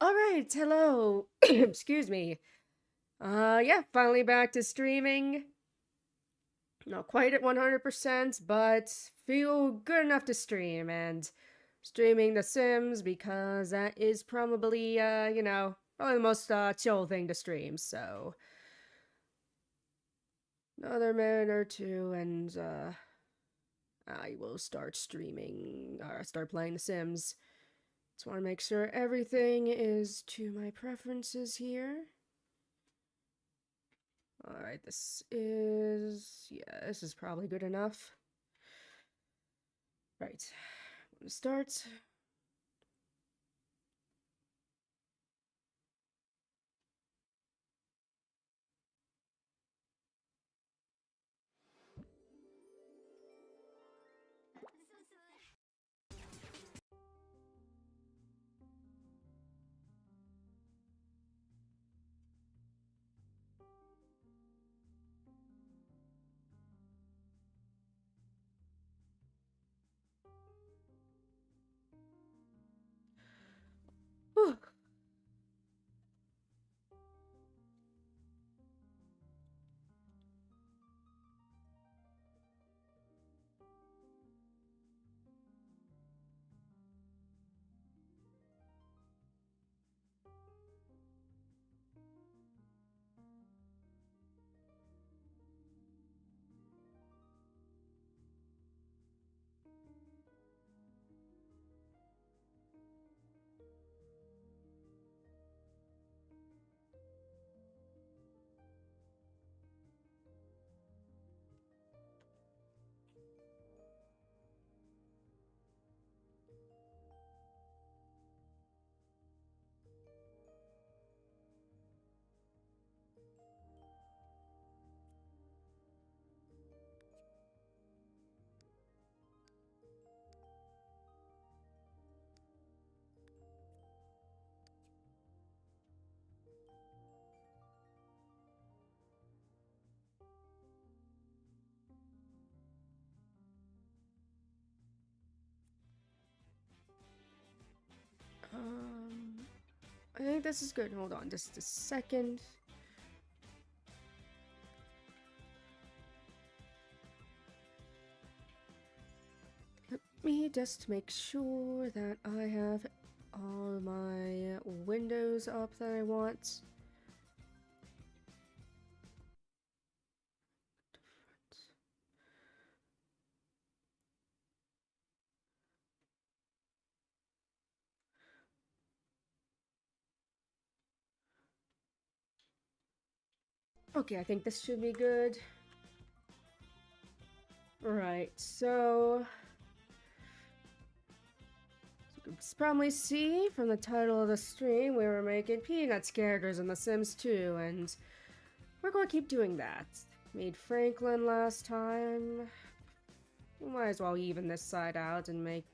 All right, hello. Excuse me. Yeah, finally back to streaming. Not quite at 100%, but feel good enough to stream and streaming The Sims because that is probably probably the most chill thing to stream. So, another minute or two and I will start streaming or start playing The Sims. Just want to make sure everything is to my preferences here. Alright, this is probably good enough. Right, I'm gonna start. Whew. Um, I think this is good. Hold on just a second. Let me just make sure that I have all my windows up that I want. Okay, I think this should be good. Right, so you can probably see from the title of the stream, we were making Peanuts characters in The Sims 2, and we're going to keep doing that. Made Franklin last time. We might as well even this side out and make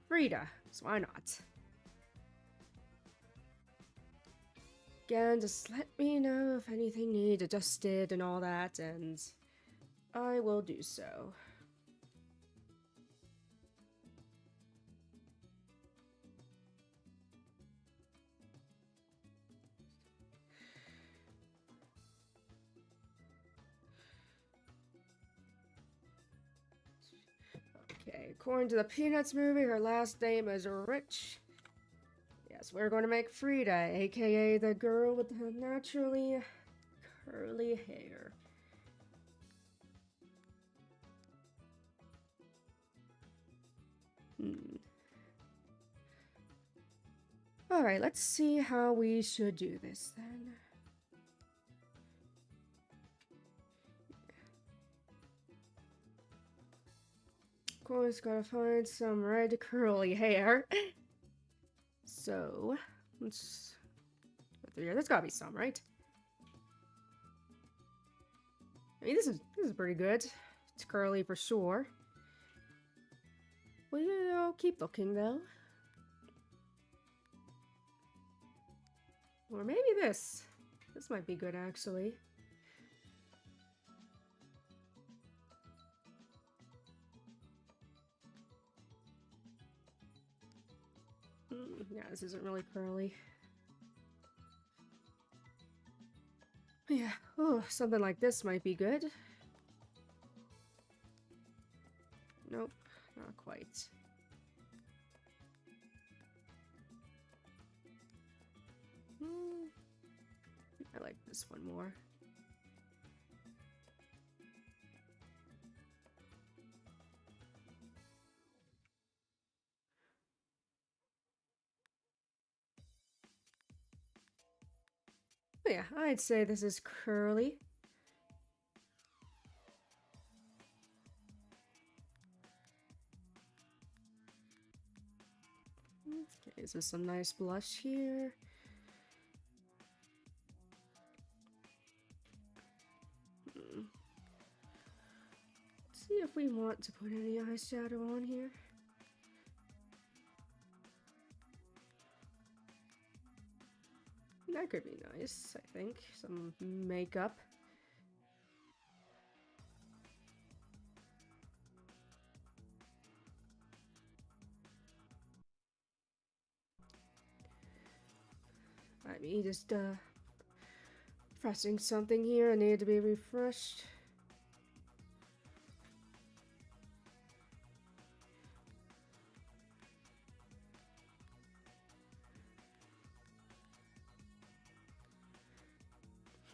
Frida, so why not? Again, just let me know if anything needs adjusted and all that, and I will do so. Okay, according to the Peanuts movie, her last name is Rich. Yes, we're going to make Frida, aka the girl with the naturally curly hair. Alright, let's see how we should do this then. Of course, gotta find some red curly hair. So, let's go through here. There's gotta be some, right? I mean, this is pretty good. It's curly for sure. We'll keep looking though. Or maybe this. This might be good actually. Yeah, this isn't really curly. Yeah, oh, something like this might be good. Nope, not quite. I like this one more. But yeah, I'd say this is curly. Okay, this is some nice blush here. Let's see if we want to put any eyeshadow on here. That could be nice, I think. Some makeup. I mean, just pressing something here. I need to be refreshed.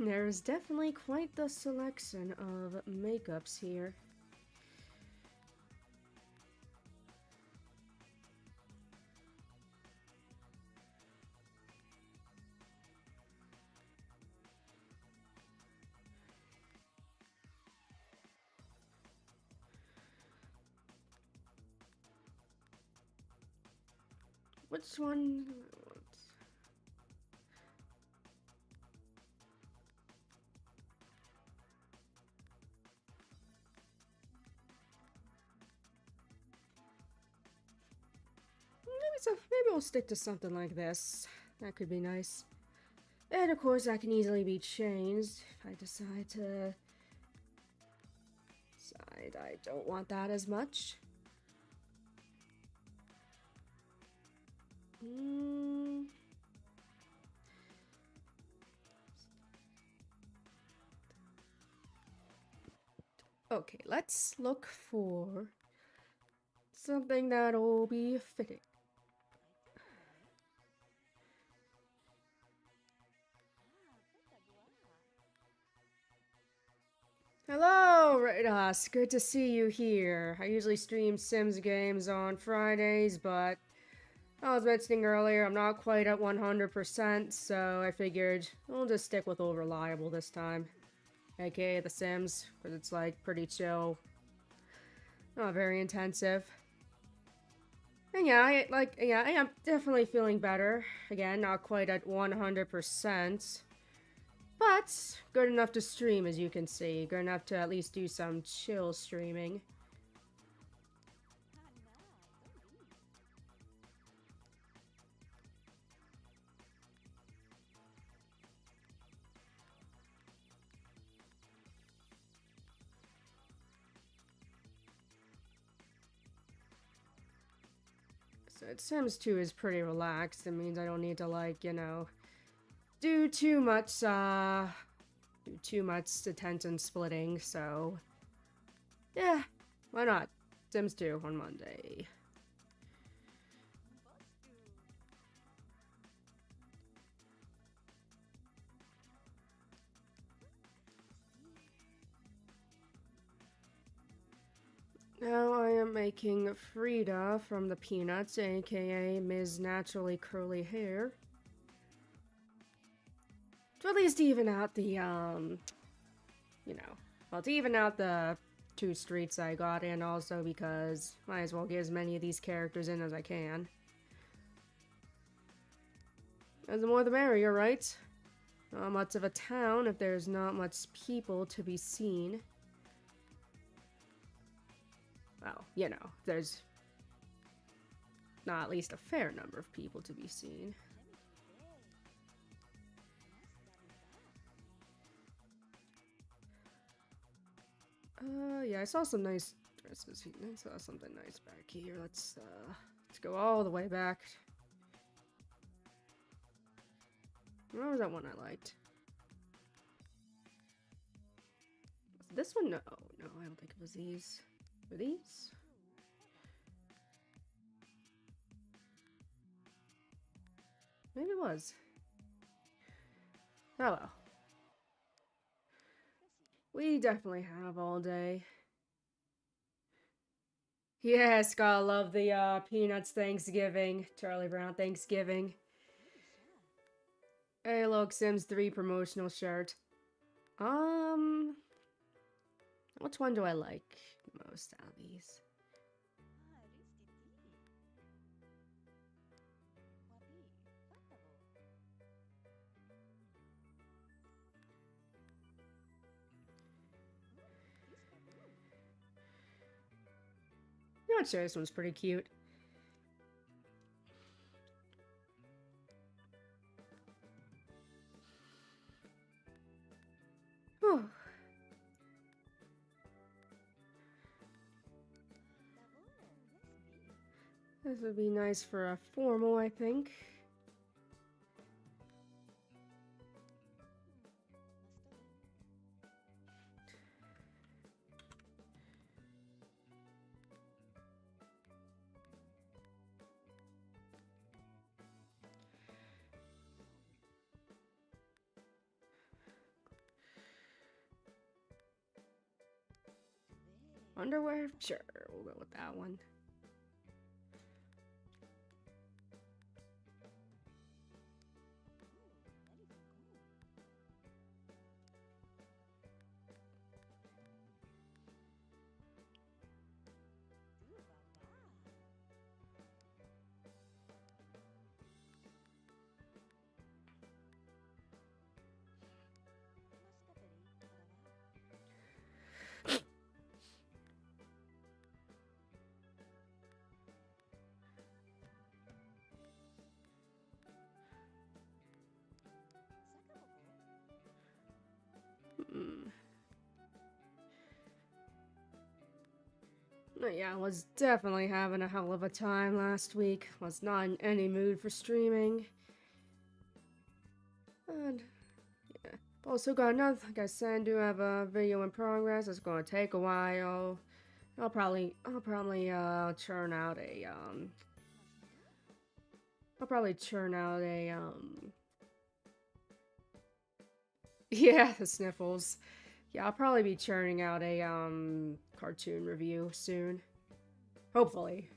There's definitely quite the selection of makeups here. Which one? Maybe we'll stick to something like this. That could be nice. And of course, that can easily be changed if I decide I don't want that as much. Okay, let's look for something that'll be fitting. Hello, Raidas. Good to see you here. I usually stream Sims games on Fridays, but I was mentioning earlier, I'm not quite at 100%, so I figured we'll just stick with Old Reliable this time. AKA The Sims, because it's like pretty chill. Not very intensive. And yeah, I am definitely feeling better. Again, not quite at 100%. But good enough to stream, as you can see. Good enough to at least do some chill streaming. So Sims 2 is pretty relaxed. It means I don't need to, like, you know, do too much attention splitting, so yeah, why not? Sims 2 on Monday. Now I am making Frida from the Peanuts, aka Ms. Naturally Curly Hair. To at least even out the, you know, well, to even out the 2 streets I got in, also because might as well get as many of these characters in as I can. And the more the merrier, right? Not much of a town if there's not much people to be seen. Well, you know, there's not at least a fair number of people to be seen. Yeah, I saw some nice dresses. I saw something nice back here. Let's go all the way back. What was that one I liked? This one? No. No, I don't think it was these. Were these? Maybe it was. Oh well. We definitely have all day. Yes, gotta love the Peanuts Thanksgiving. Charlie Brown Thanksgiving. Hey, look, Sims 3 promotional shirt. Which one do I like most out of these? You know what, sure, this one's pretty cute. Whew. This would be nice for a formal, I think. Underwear? Sure, we'll go with that one. Yeah, I was definitely having a hell of a time last week. Was not in any mood for streaming. And yeah, also got another. Like I said, do have a video in progress. It's gonna take a while. I'll probably churn out a I'll probably churn out a yeah, the sniffles. Yeah, I'll probably be churning out a cartoon review soon. Hopefully.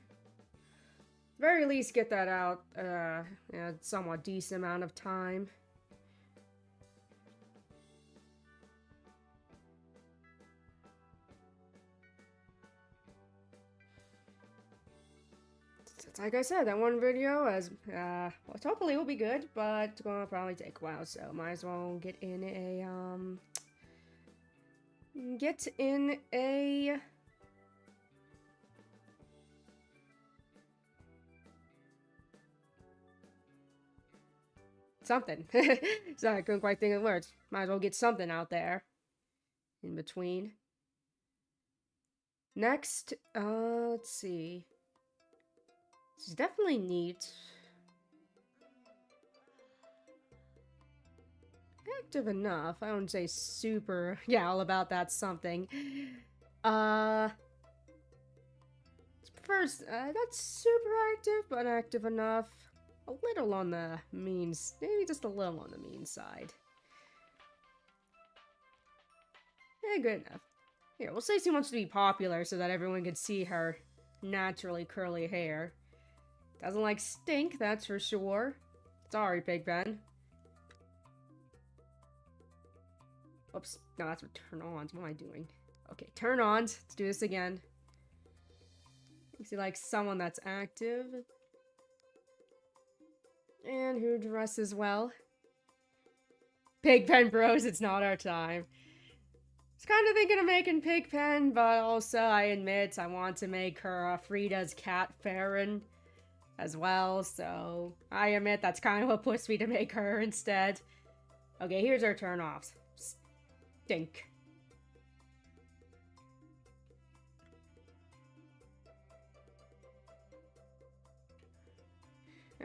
Very least get that out in a somewhat decent amount of time. Like I said, that one video as well, hopefully will be good, but it's gonna probably take a while, so might as well get in a something. Sorry, I couldn't quite think of the words. Might as well get something out there in between. Next, let's see. This is definitely neat. Active enough. I wouldn't say super. Yeah, all about that something. First, not super active, but active enough. A little on the means, maybe just a little on the mean side. Yeah, good enough. Here, we'll say she wants to be popular so that everyone can see her naturally curly hair. Doesn't like stink, that's for sure. Sorry, Pigpen. Oops, no, that's what turn-ons. What am I doing? Okay, turn-ons. Let's do this again. You see, like, someone that's active. And who dresses well. Pigpen Bros, it's not our time. I was kind of thinking of making Pigpen, but also I admit I want to make her Frida's cat Farron as well, so I admit that's kind of what pushed me to make her instead. Okay, here's our turn-offs. Stink.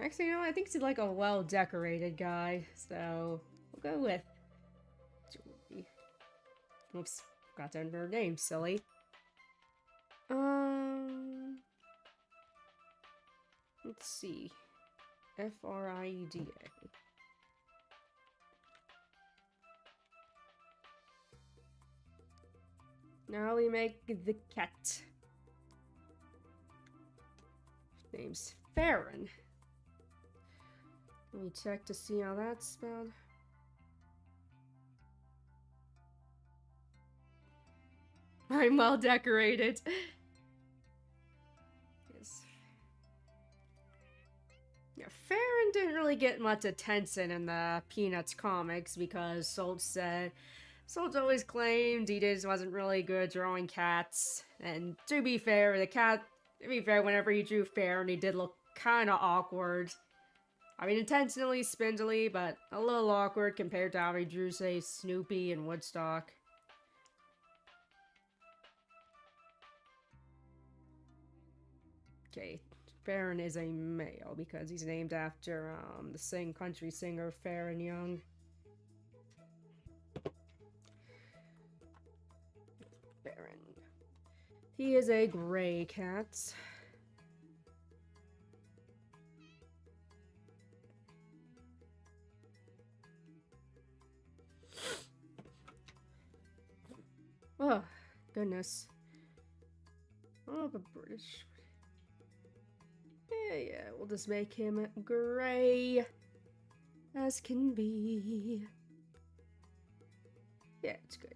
Actually, you know, I think he's like a well-decorated guy, so we'll go with Julie. Oops, forgot to enter her name, silly. Let's see. Frieda. Now we make the cat. Name's Farron. Let me check to see how that's spelled. I'm well decorated. Yes. Yeah, Farron didn't really get much attention in the Peanuts comics because Soltz always claimed he just wasn't really good drawing cats. And to be fair, whenever he drew Farron, he did look kind of awkward. I mean, intentionally spindly, but a little awkward compared to how he drew, say, Snoopy and Woodstock. Okay, Farron is a male because he's named after the country singer Farron Young. Farron. He is a gray cat. Oh, goodness. Oh, but British. Yeah, we'll just make him gray as can be. Yeah, it's good.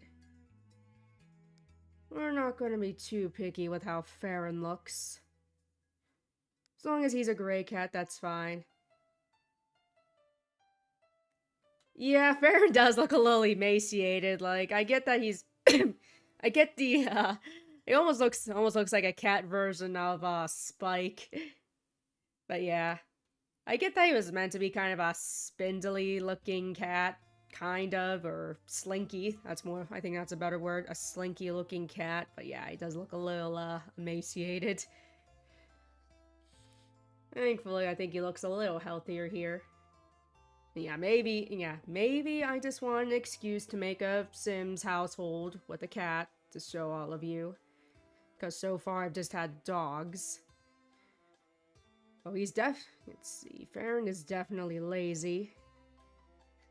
We're not going to be too picky with how Farron looks. As long as he's a gray cat, that's fine. Yeah, Farron does look a little emaciated. Like, I get that he's... I get the, it almost looks like a cat version of, Spike. But yeah. I get that he was meant to be kind of a spindly-looking cat. Kind of, or slinky. I think that's a better word. A slinky-looking cat. But yeah, he does look a little, emaciated. Thankfully, I think he looks a little healthier here. Yeah, maybe I just want an excuse to make a Sims household with a cat to show all of you. Because so far I've just had dogs. Oh, let's see, Farron is definitely lazy.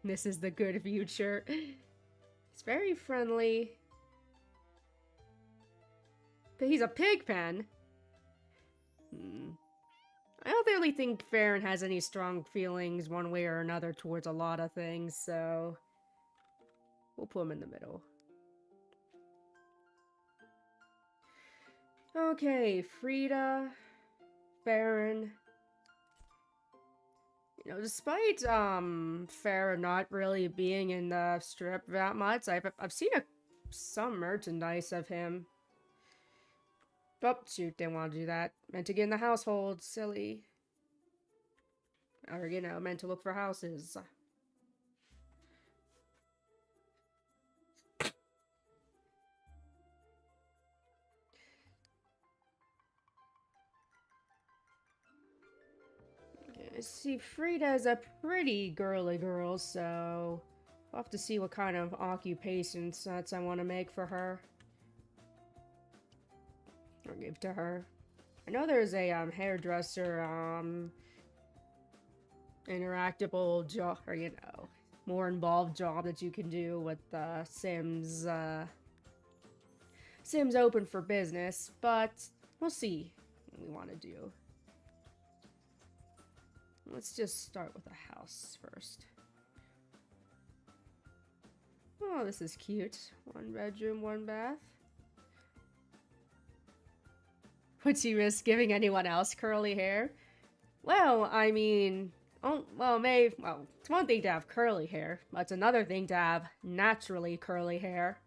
This is the good future. He's very friendly. But he's a pig pen. I don't really think Farron has any strong feelings one way or another towards a lot of things, so we'll put him in the middle. Okay, Frieda, Farron. You know, despite Farron not really being in the strip that much, I've seen some merchandise of him. Oh, shoot, didn't want to do that. Meant to get in the household, silly. Or, you know, meant to look for houses. Okay, see, Frieda's a pretty girly girl, so I'll have to see what kind of occupation sets I want to make for her. Or give to her. I know there's a hairdresser interactable job, or you know, more involved job that you can do with Sims Sims open for business, but we'll see what we want to do. Let's just start with a house first. Oh, this is cute. 1 bedroom, 1 bath. Would you risk giving anyone else curly hair? Well, I mean, well, it's one thing to have curly hair, but it's another thing to have naturally curly hair.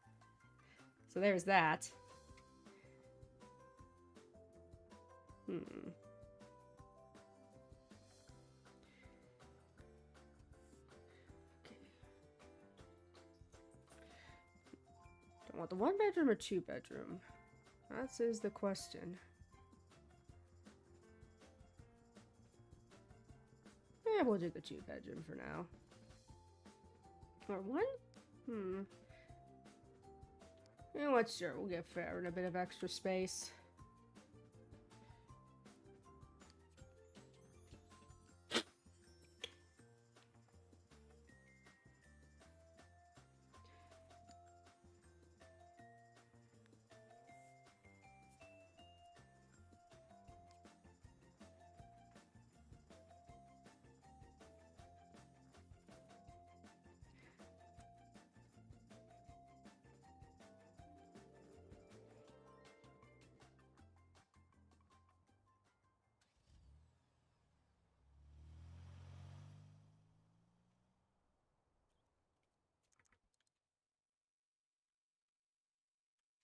So there's that. Okay. Don't want the 1 bedroom or 2 bedroom? That is the question. we'll do the 2-bedroom for now. Or 1? You know what? Sure, we'll give Farron a bit of extra space.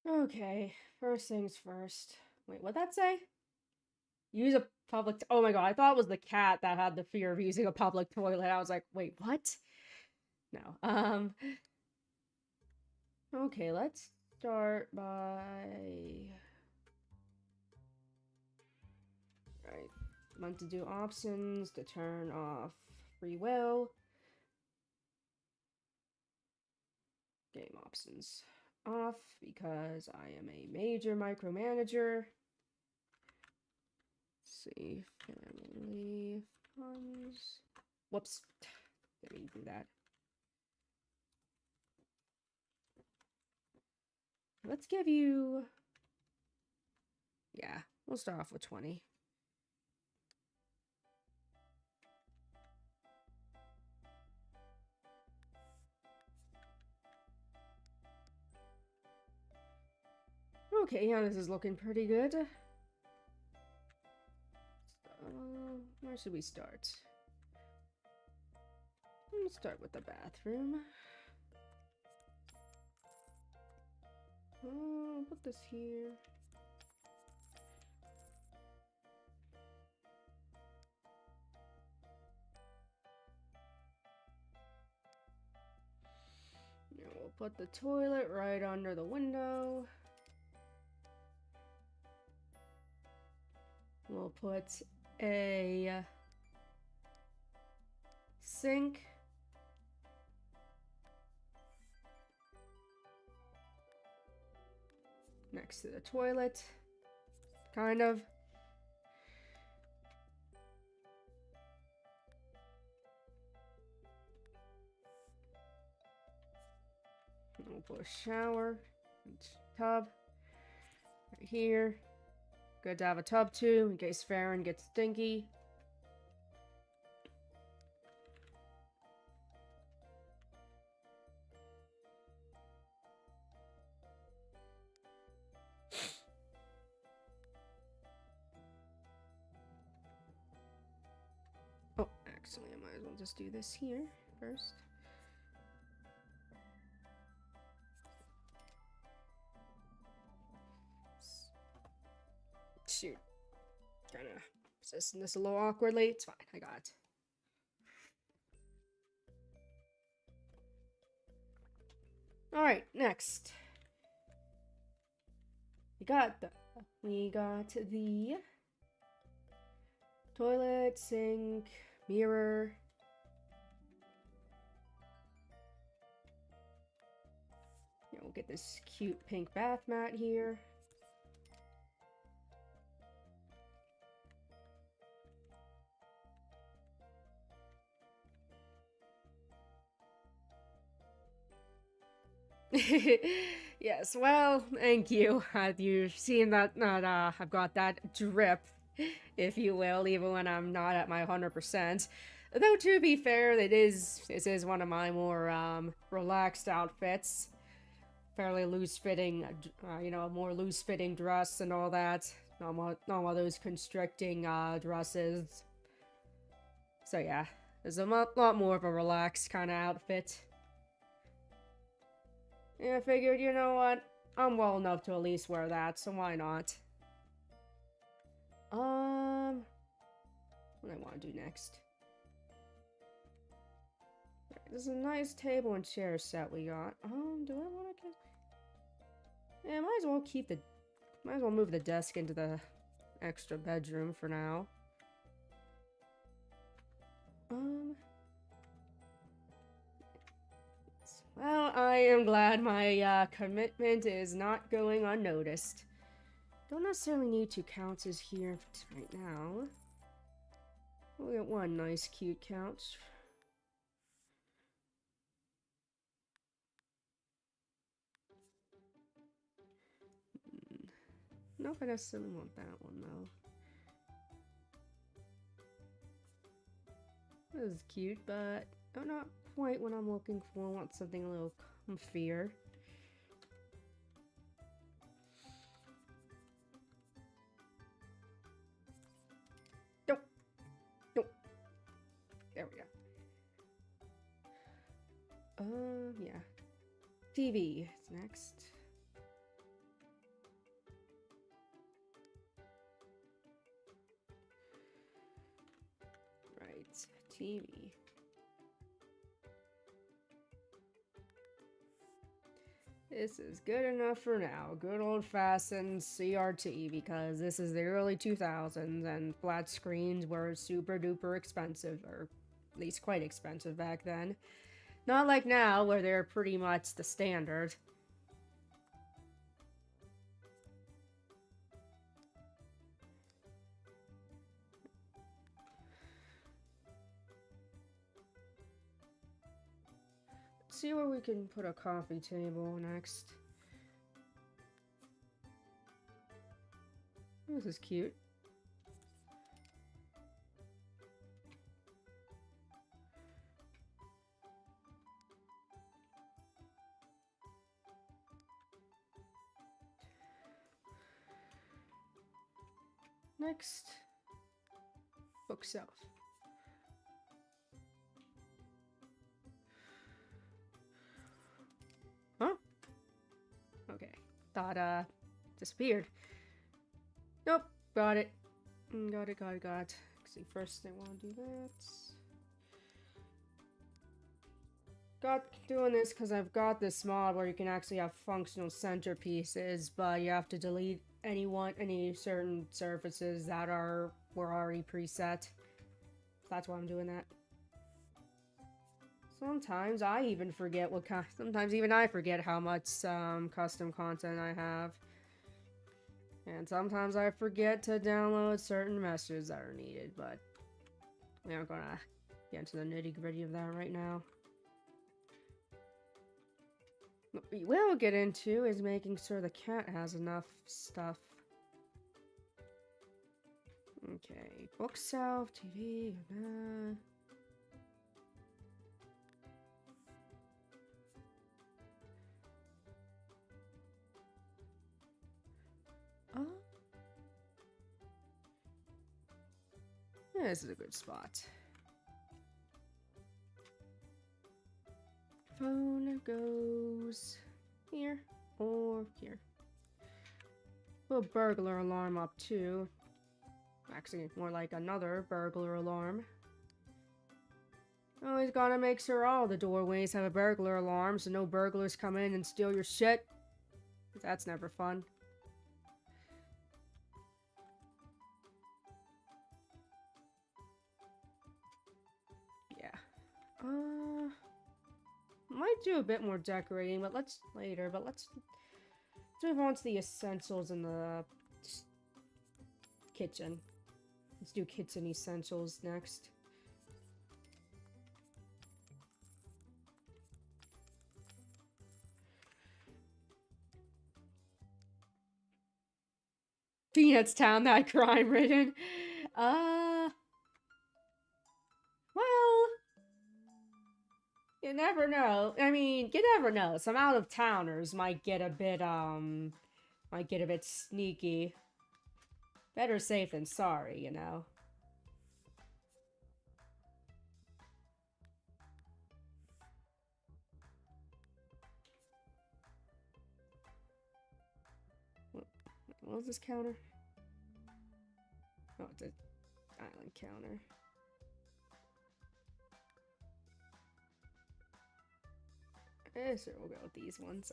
Okay, first things first. Wait, what'd that say? Use a public. Oh my god, I thought it was the cat that had the fear of using a public toilet. I was like, wait, what? No. Okay, let's start by. Right. Want to do options to turn off free will. Game options off because I am a major micromanager. Let's see, family funds. Whoops, let me do that. Let's give you. Yeah, we'll start off with 20. Okay, yeah, this is looking pretty good. Where should we start? Let's start with the bathroom. Put this here. Yeah, we'll put the toilet right under the window. We'll put a sink next to the toilet, kind of. We'll put a shower and tub right here. Good to have a tub too, in case Farron gets stinky. Oh, actually, I might as well just do this here first. Shoot. Kind of position this a little awkwardly. It's fine. I got it. Alright, next. We got the toilet, sink, mirror. Yeah, we'll get this cute pink bath mat here. Yes, well, thank you. You've seen that, I've got that drip, if you will, even when I'm not at my 100%. Though, to be fair, this is one of my more, relaxed outfits. Fairly loose-fitting, more loose-fitting dress and all that. Not one of those constricting, dresses. So yeah, it's a lot more of a relaxed kind of outfit. Yeah, I figured, you know what? I'm well enough to at least wear that, so why not? What do I want to do next? Right, this is a nice table and chair set we got. Do I want to get... Yeah, might as well move the desk into the extra bedroom for now. Um, well, I am glad my commitment is not going unnoticed. Don't necessarily need 2 couches here right now. We'll get one nice cute couch. Nope, I necessarily want that one though. This is cute, but not quite what I'm looking for. I want something a little comfier. Nope. Nope. There we go. Yeah. TV is next. Right. TV. This is good enough for now. Good old-fashioned CRT, because this is the early 2000s and flat screens were super duper expensive, or at least quite expensive back then. Not like now, where they're pretty much the standard. Let's see where we can put a coffee table next. This is cute. Next, bookshelf. Huh? Okay. Thought, disappeared. Nope. Got it. Got it. See, first I want to do that. Got doing this because I've got this mod where you can actually have functional centerpieces, but you have to delete any certain surfaces that were already preset. That's why I'm doing that. Sometimes I even forget sometimes even I forget how much custom content I have. And sometimes I forget to download certain messages that are needed, but we aren't gonna get into the nitty-gritty of that right now. What we will get into is making sure the cat has enough stuff. Okay, bookshelf, TV, oh. Yeah, this is a good spot. Phone goes here or here. Little burglar alarm up too. Actually, more like another burglar alarm. Always gotta make sure all the doorways have a burglar alarm so no burglars come in and steal your shit. That's never fun. Yeah. Might do a bit more decorating, but let's move on to the essentials in the kitchen. Let's do kitchen essentials next. Peanuts Town, that crime-ridden. Well, you never know. I mean, you never know. Some out-of-towners might get a bit sneaky. Better safe than sorry, you know. What was this counter? Oh, it's an island counter. Sure, we'll go with these ones.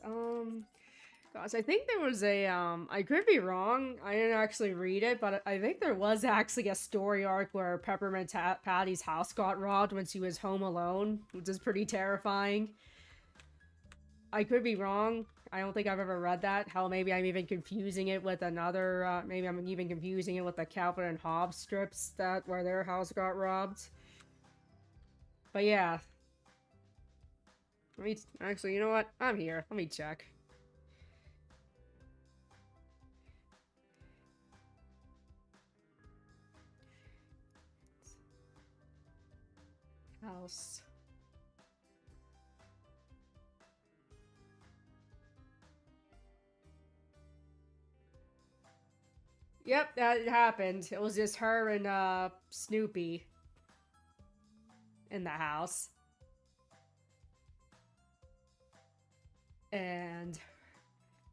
Gosh, I think there was a, I could be wrong. I didn't actually read it, but I think there was actually a story arc where Peppermint Patty's house got robbed when she was home alone, which is pretty terrifying. I could be wrong. I don't think I've ever read that. Hell, maybe I'm even confusing it with another, maybe I'm even confusing it with the Calvin and Hobbes strips that, where their house got robbed. But yeah. Let me, actually, you know what? I'm here. Let me check. House. Yep, that happened. It was just her and, Snoopy in the house. And,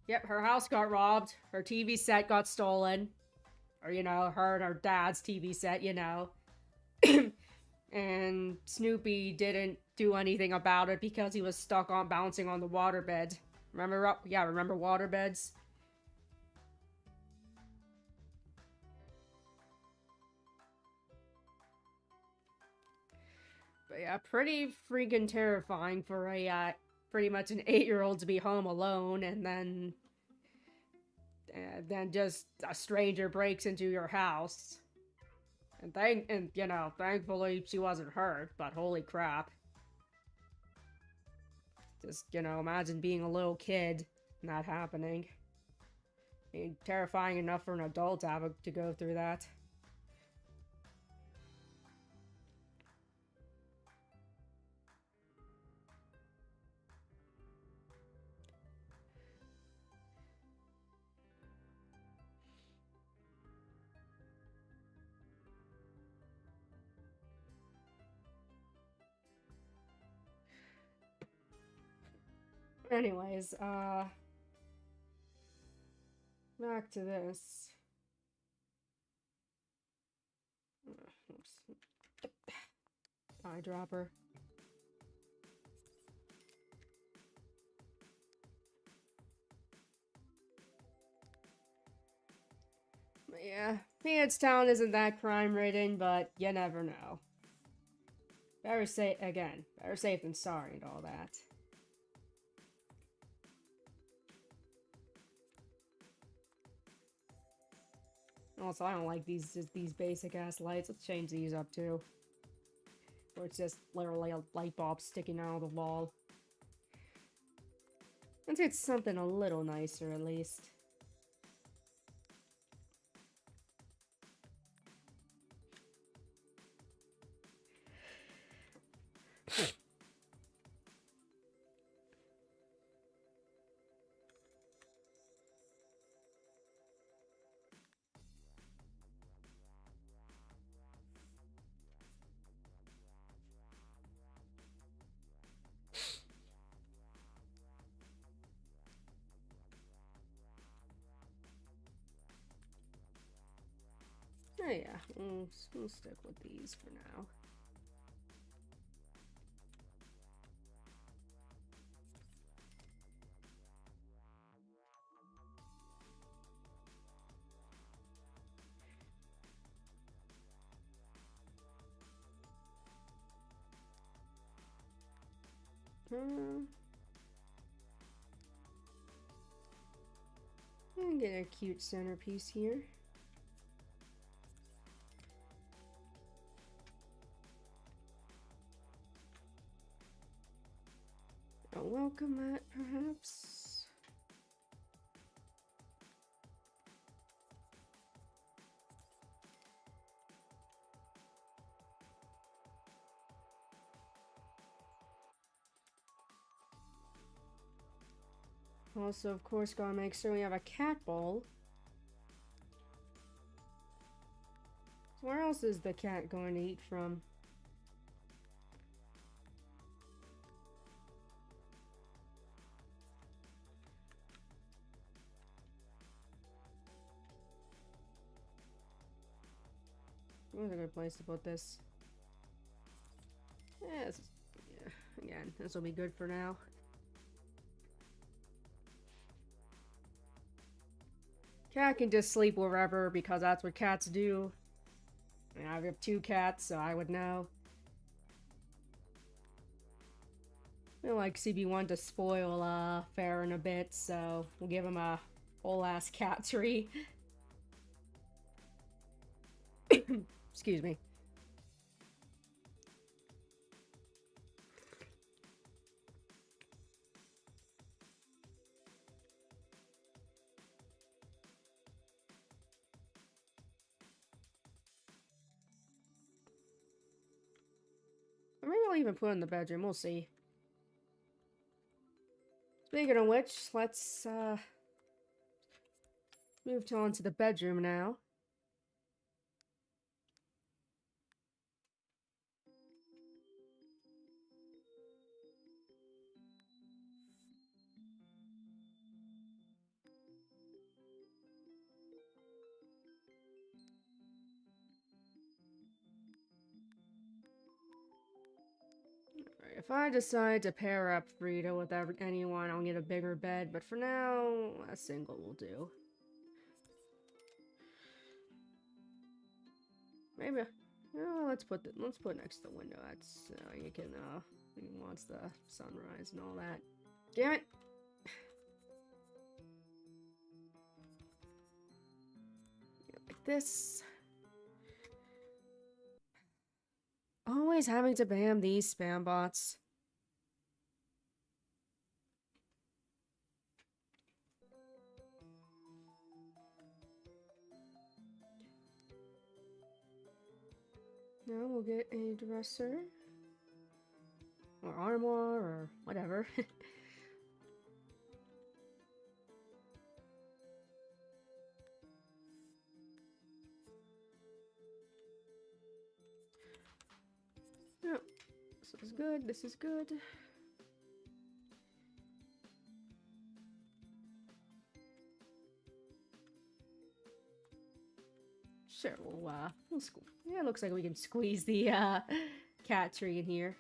yep, her house got robbed. Her TV set got stolen. Or, you know, her and her dad's TV set, you know. And Snoopy didn't do anything about it because he was stuck on bouncing on the waterbed. Remember? Yeah, remember waterbeds? But yeah, pretty freaking terrifying for a, pretty much an 8-year-old to be home alone and then just a stranger breaks into your house. And you know, thankfully she wasn't hurt, but holy crap. Just, you know, imagine being a little kid and that happening. I mean, terrifying enough for an adult to have to go through that. Anyways, back to this. Oops. Eyedropper. But yeah, Peanuts Town isn't that crime-ridden, but you never know. Better safe than sorry and all that. Also, I don't like these basic ass lights. Let's change these up too. Where it's just literally a light bulb sticking out of the wall. Let's get something a little nicer at least. Oh yeah, we'll stick with these for now. And get a cute centerpiece here. A welcome mat, perhaps? Also, of course, gotta make sure we have a cat bowl. Where else is the cat going to eat from? Where's a good place to put this? Yeah, again, this will be good for now. Cat can just sleep wherever because that's what cats do. And I have 2 cats, so I would know. I feel like CB1 to spoil Farron a bit, so we'll give him a whole ass cat tree. Excuse me. Or maybe I'll even put it in the bedroom. We'll see. Speaking of which, let's move on to the bedroom now. If I decide to pair up Frida with anyone, I'll get a bigger bed, but for now, a single will do. Maybe. Let's put next to the window. That's you can he wants the sunrise and all that. Damn it! Like this. Always having to ban these spam bots. Now we'll get a dresser. Or armoire, or whatever. Yep. This is good, this is good. Sure, we'll yeah, it looks like we can squeeze the cat tree in here.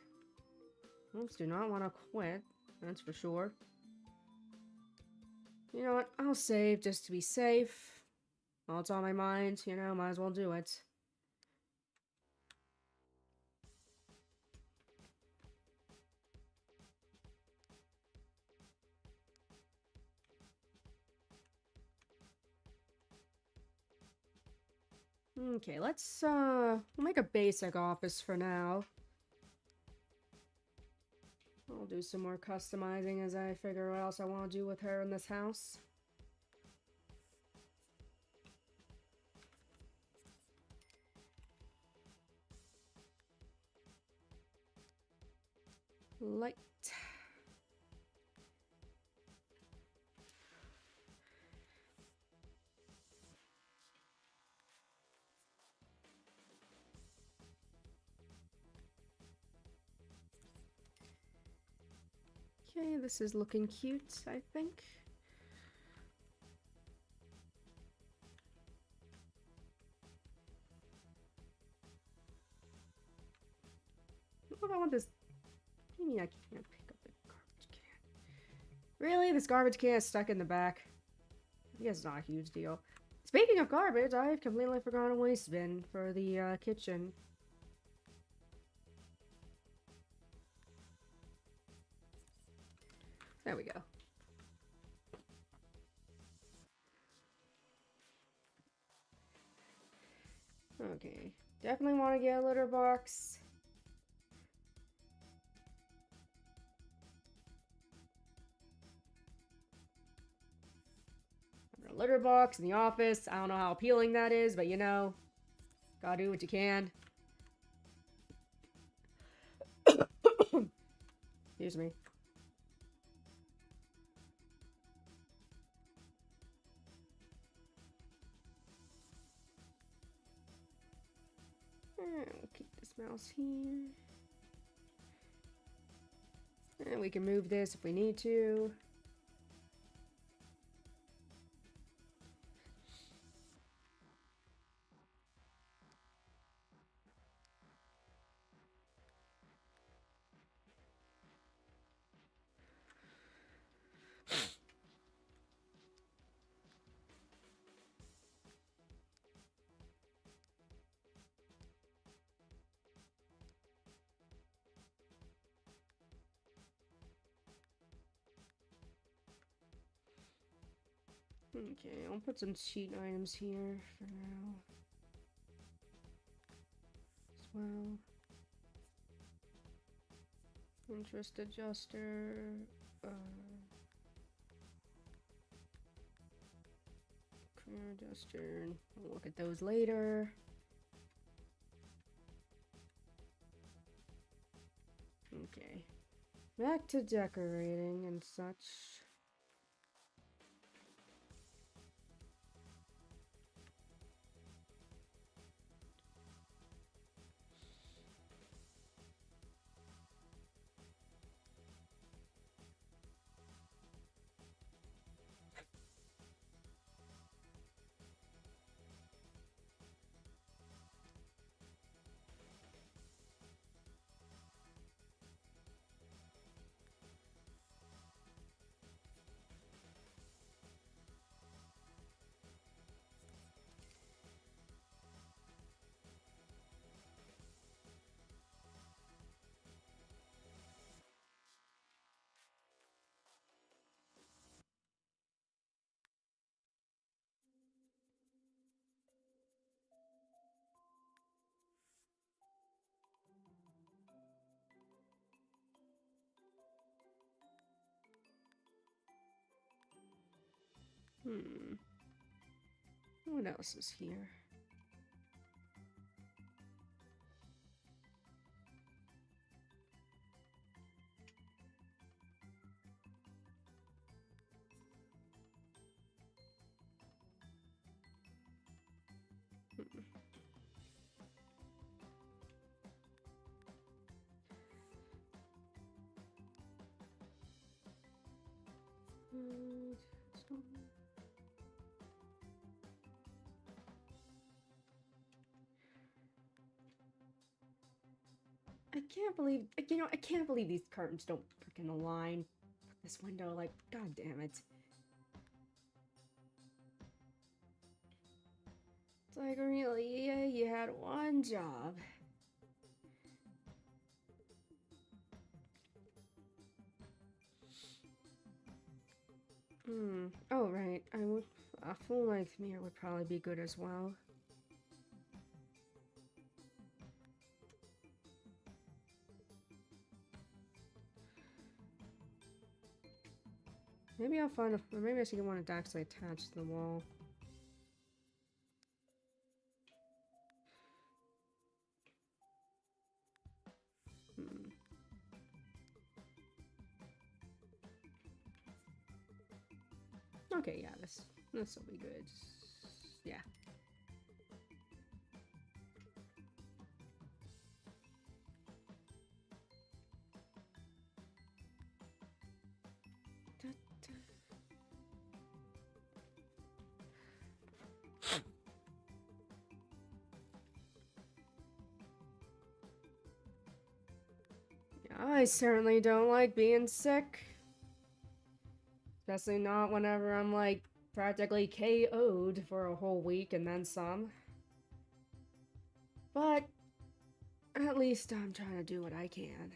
Oops, do not want to quit, that's for sure. You know what, I'll save just to be safe. While it's on my mind, you know, might as well do it. Okay, let's we'll make a basic office for now. I'll do some more customizing as I figure what else I want to do with her in this house. Light. Okay, this is looking cute, I think. What I want this. I mean, I can't pick up the garbage can. Really? This garbage can is stuck in the back? I guess it's not a huge deal. Speaking of garbage, I've completely forgotten a waste bin for the kitchen. There we go. Okay. Definitely want to get a litter box. A litter box in the office. I don't know how appealing that is, but you know, gotta do what you can. Excuse me. We'll keep this mouse here. And we can move this if we need to. Okay, I'll put some cheat items here for now. As well. Interest adjuster. Career adjuster. We'll look at those later. Okay. Back to decorating and such. What else is here? I can't believe, I can't believe these curtains don't freaking align with this window. Like, god damn it. It's like, really, yeah, you had one job. Oh, right. A full-length mirror would probably be good as well. Maybe I'll find or maybe I should get one that's actually attached to the wall. Okay, yeah, this will be good. Yeah. I certainly don't like being sick. Especially not whenever I'm like practically KO'd for a whole week and then some. But at least I'm trying to do what I can.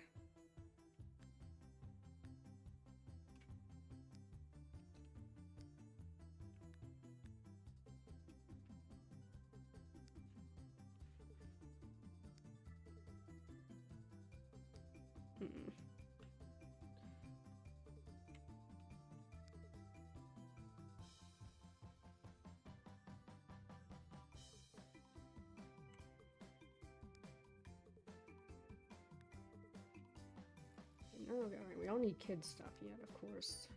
No, alright, we don't need kid stuff yet, of course.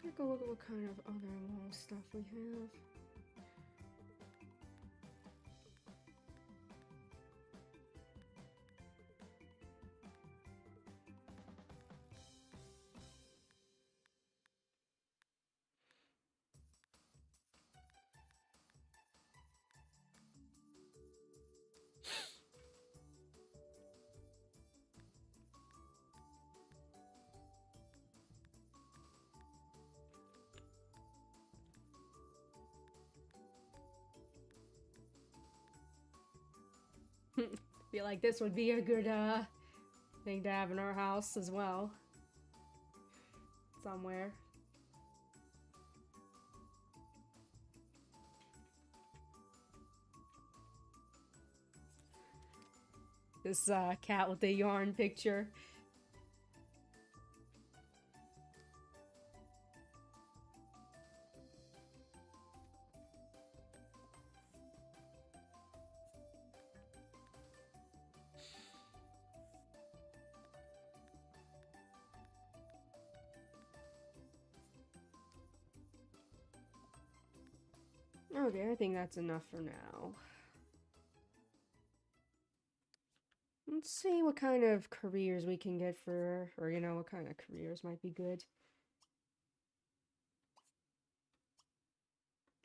Take a look at what kind of other wall stuff we have. Feel like this would be a good thing to have in our house as well. Somewhere. This cat with the yarn picture. Okay, I think that's enough for now. Let's see what kind of careers we can get for, or you know, what kind of careers might be good.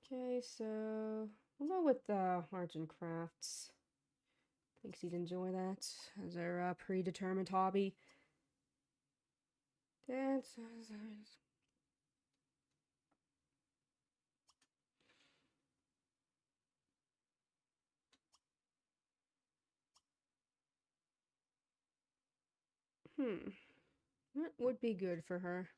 Okay, so we'll go with arts and crafts. Thinks he'd enjoy that as our predetermined hobby. Dance. That would be good for her.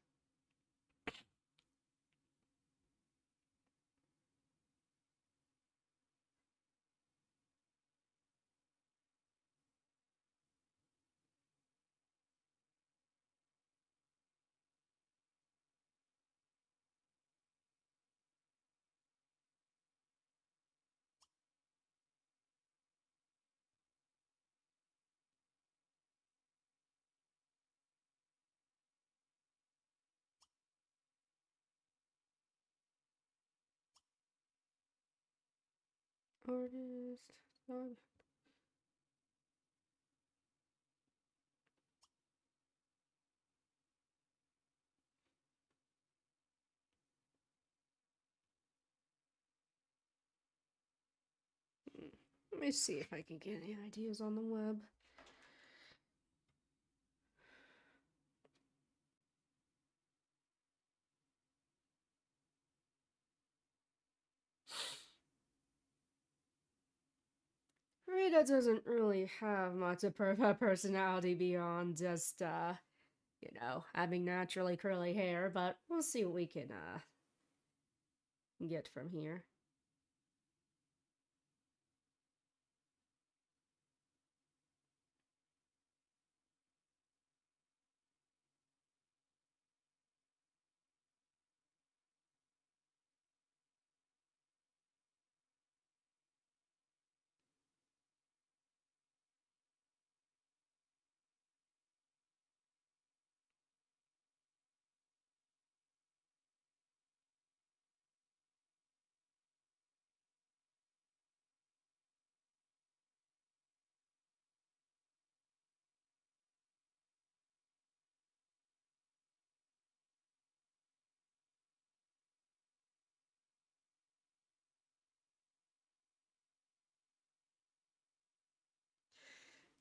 Artist. Let me see if I can get any ideas on the web. Rita doesn't really have much of a personality beyond just, you know, having naturally curly hair, but we'll see what we can, get from here.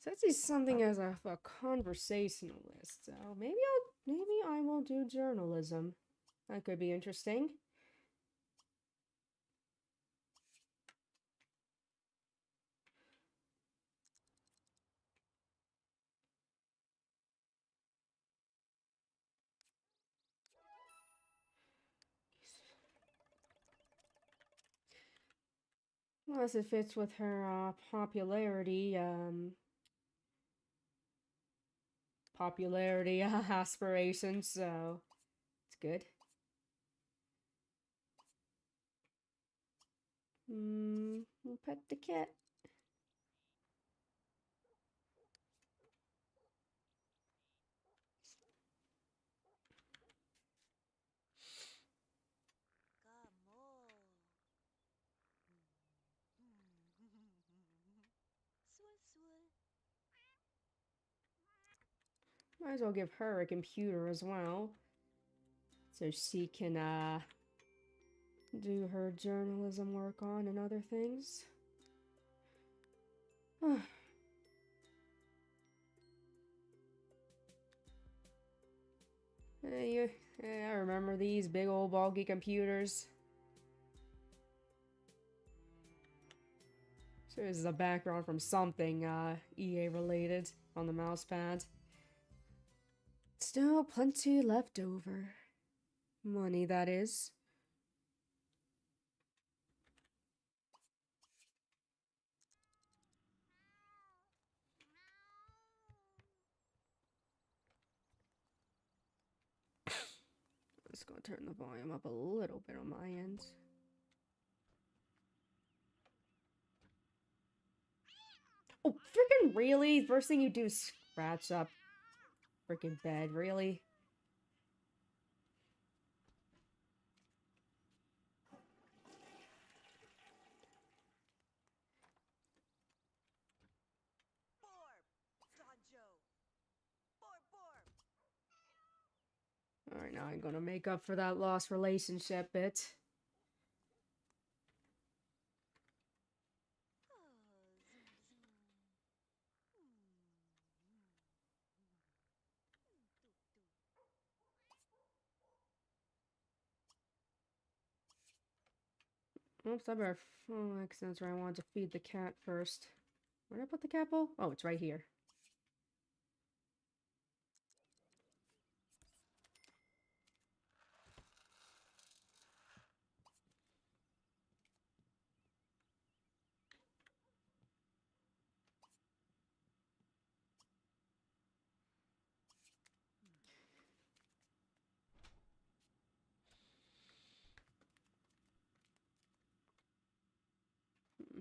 Says he's something as a conversationalist, so maybe I will do journalism. That could be interesting. Unless it fits with her popularity aspirations, so it's good. We'll pet the cat. Might as well give her a computer as well, so she can do her journalism work on and other things. Hey, I remember these big old bulky computers. So this is a background from something EA related on the mouse pad. Still plenty left over. Money, that is. Just gonna turn the volume up a little bit on my end. Oh, freaking really? First thing you do is scratch up freaking bed, really? Alright, now I'm gonna make up for that lost relationship bit. Oops, I better. Oh, accidents where I wanted to feed the cat first. Where did I put the cat bowl? Oh, it's right here.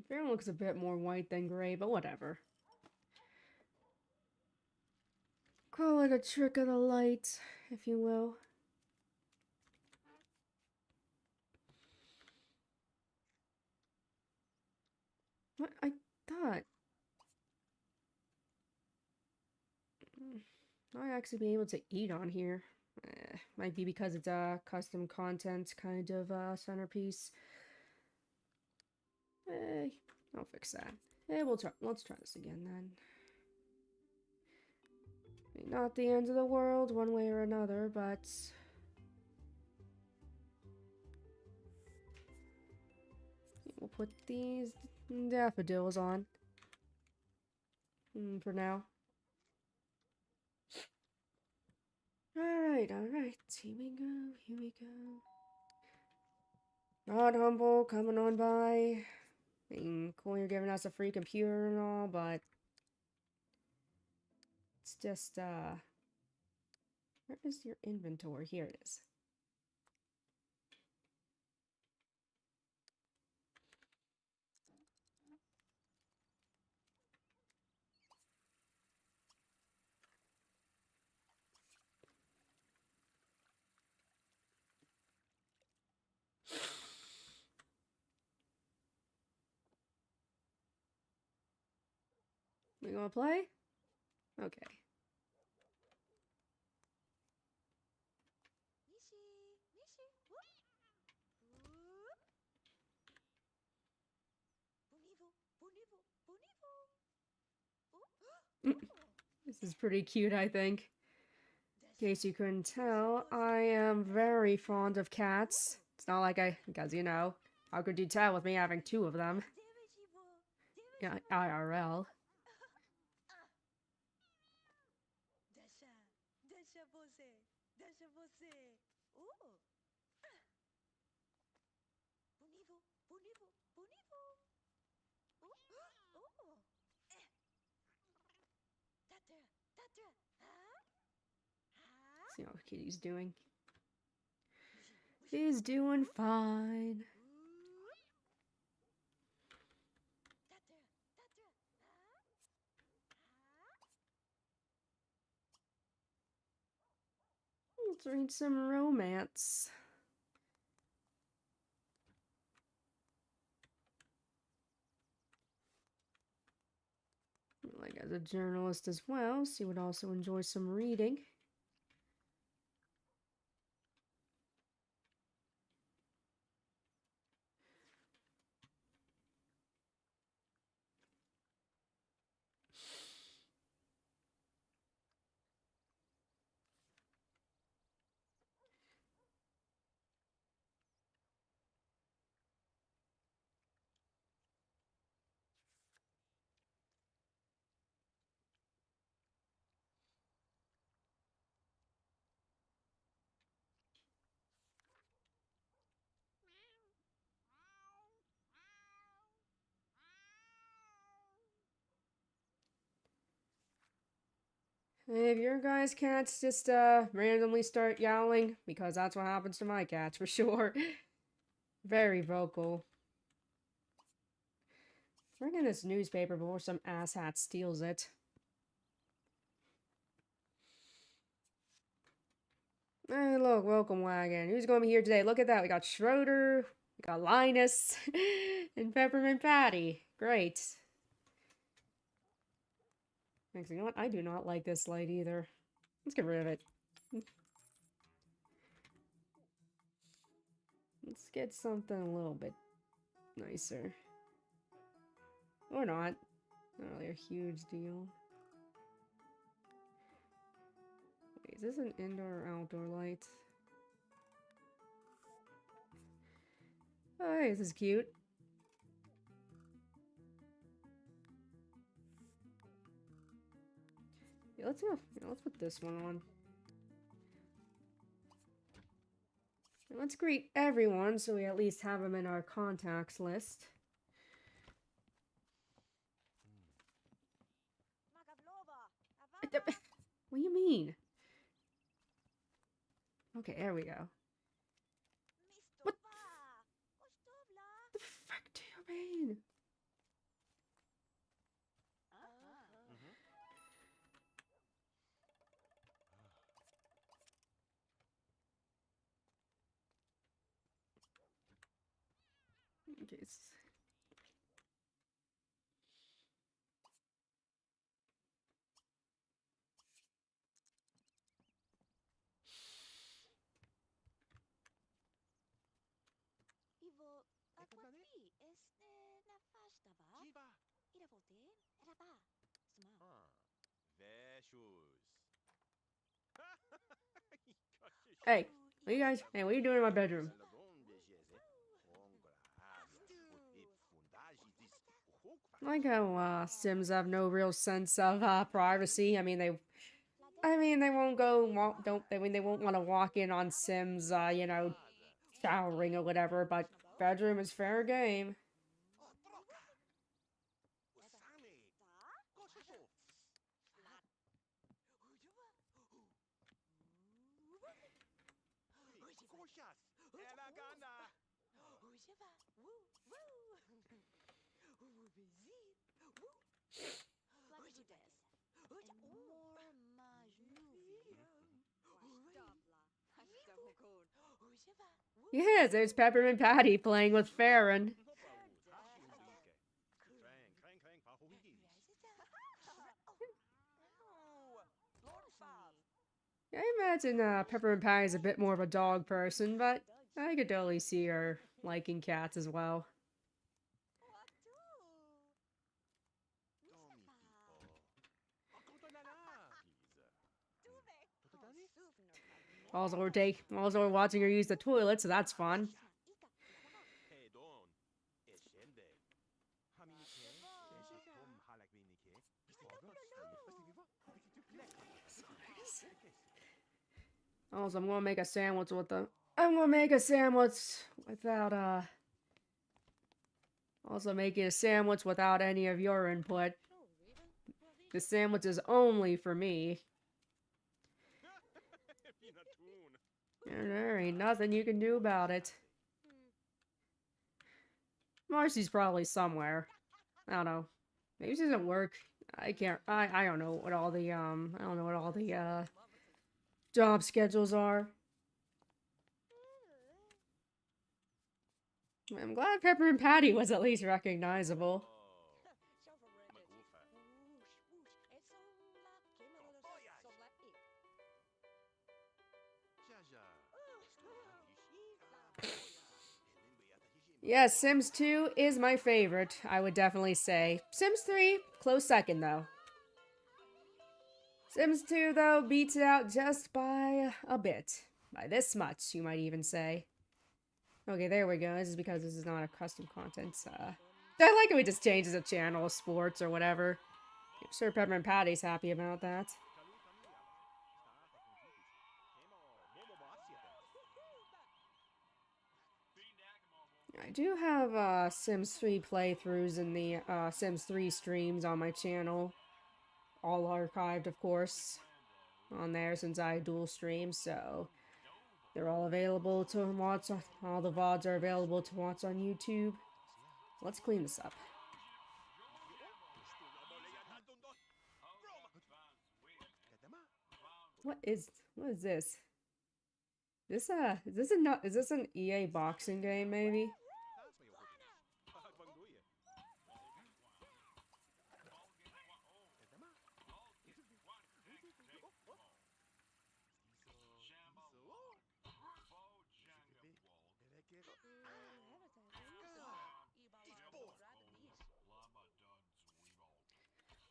Baron looks a bit more white than gray, but whatever. Call it a trick of the light, if you will. What? I thought... Might actually be able to eat on here. Might be because it's a custom content kind of centerpiece. I'll fix that. We'll try. Let's try this again then. I mean, not the end of the world, one way or another, but we'll put these daffodils on for now. Alright, here we go, here we go. Not humble, coming on by. I mean, cool, you're giving us a free computer and all, but it's just, where is your inventory? Here it is. We gonna play? Okay. This is pretty cute, I think. In case you couldn't tell, I am very fond of cats. It's not like because you know, how could you tell with me having two of them? Yeah, IRL. See how Kitty's doing. She's doing fine. Let's read some romance. Like, as a journalist as well, she would also enjoy some reading. If your guys' cats just randomly start yowling, because that's what happens to my cats for sure. Very vocal. Reading this newspaper before some asshat steals it. Hey, look, welcome wagon. Who's going to be here today? Look at that. We got Schroeder, we got Linus, and Peppermint Patty. Great. Actually, you know what? I do not like this light either. Let's get rid of it. Let's get something a little bit nicer. Or not. Not really a huge deal. Wait, is this an indoor or outdoor light? Oh, hey, this is cute. Yeah, let's go. Yeah, let's put this one on. And let's greet everyone so we at least have them in our contacts list. What do you mean? Okay, there we go. What the frick do you mean? Okay. Hey, what you guys? Hey, what are you doing in my bedroom? I like how Sims have no real sense of privacy. I mean, they won't they won't want to walk in on Sims, you know, showering or whatever. But bedroom is fair game. Yes, there's Peppermint Patty playing with Farron. I imagine Peppermint Patty is a bit more of a dog person, but I could totally see her liking cats as well. Also, we're watching her use the toilet, so that's fun. Also, I'm gonna make a sandwich without Also making a sandwich without any of your input. The sandwich is only for me. And there ain't nothing you can do about it. Marcy's probably somewhere. I don't know. Maybe she doesn't work. I don't know what all the job schedules are. I'm glad Peppermint Patty was at least recognizable. Yes, Sims 2 is my favorite, I would definitely say. Sims 3, close second though. Sims 2, though, beats it out just by a bit. By this much, you might even say. Okay, there we go. This is because this is not a custom content. I like how he just changes the channel, sports or whatever. I'm sure Peppermint Patty's happy about that. I do have Sims 3 playthroughs in the Sims 3 streams on my channel. All archived, of course. on there since I dual stream, so they're all available to watch. All the VODs are available to watch on YouTube. Let's clean this up. What is this? Is this an EA boxing game maybe?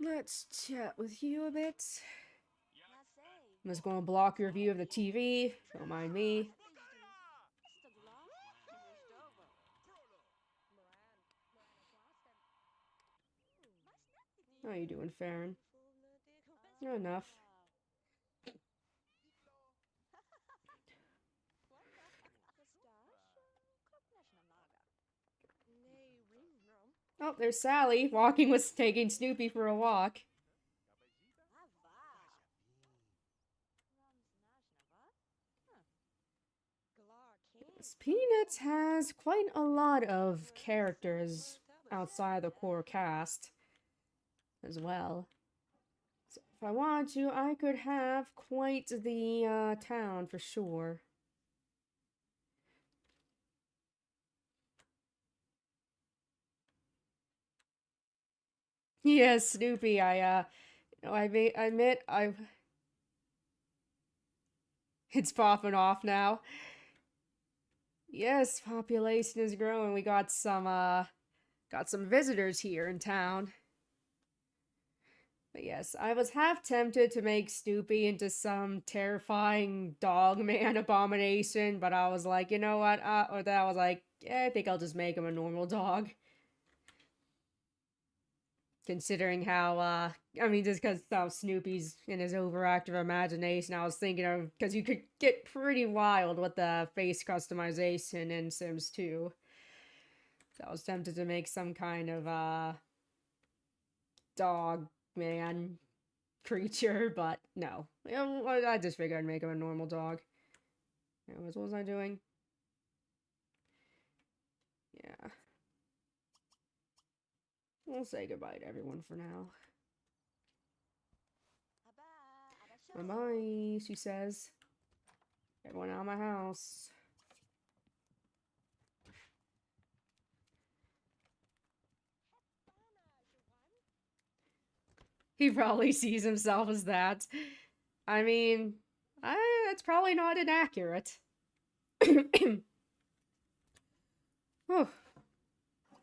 Let's chat with you a bit. I'm just gonna block your view of the TV. Don't mind me. How you doing, Farron? Not enough. Oh, there's Sally, taking Snoopy for a walk. Peanuts has quite a lot of characters outside the core cast as well. So if I wanted to, I could have quite the town for sure. Yes, Snoopy, I admit, it's popping off now. Yes, population is growing. We got some visitors here in town. But yes, I was half tempted to make Snoopy into some terrifying dog man abomination, but I was like, you know what? Or that I was like, yeah, I think I'll just make him a normal dog. Considering how, I mean, just because how Snoopy's in his overactive imagination, I was thinking of, because you could get pretty wild with the face customization in Sims 2. So I was tempted to make some kind of, dog man creature, but no. I just figured I'd make him a normal dog. Anyways, what was I doing? Yeah. We'll say goodbye to everyone for now. Bye-bye, she says. Everyone out of my house. He probably sees himself as that. I mean, that's probably not inaccurate. Oh,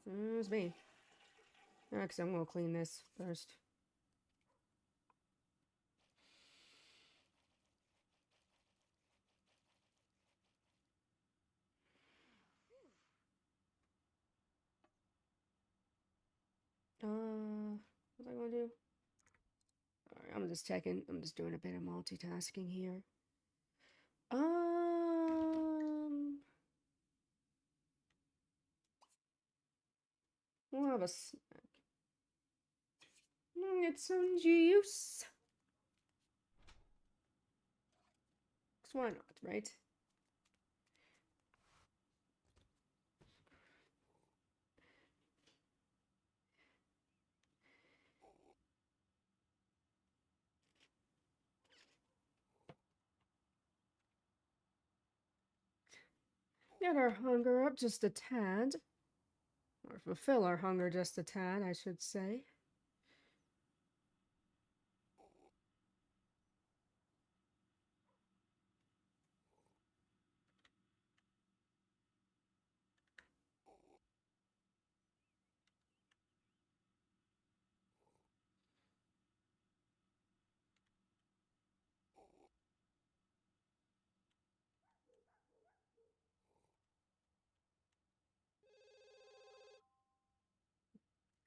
it was me. Actually, I'm gonna clean this first. What was I gonna do? Alright, I'm just checking. I'm just doing a bit of multitasking here. We'll have a snack. Get some juice. Cause why not, right? Get our hunger up just a tad. Or fulfill our hunger just a tad, I should say.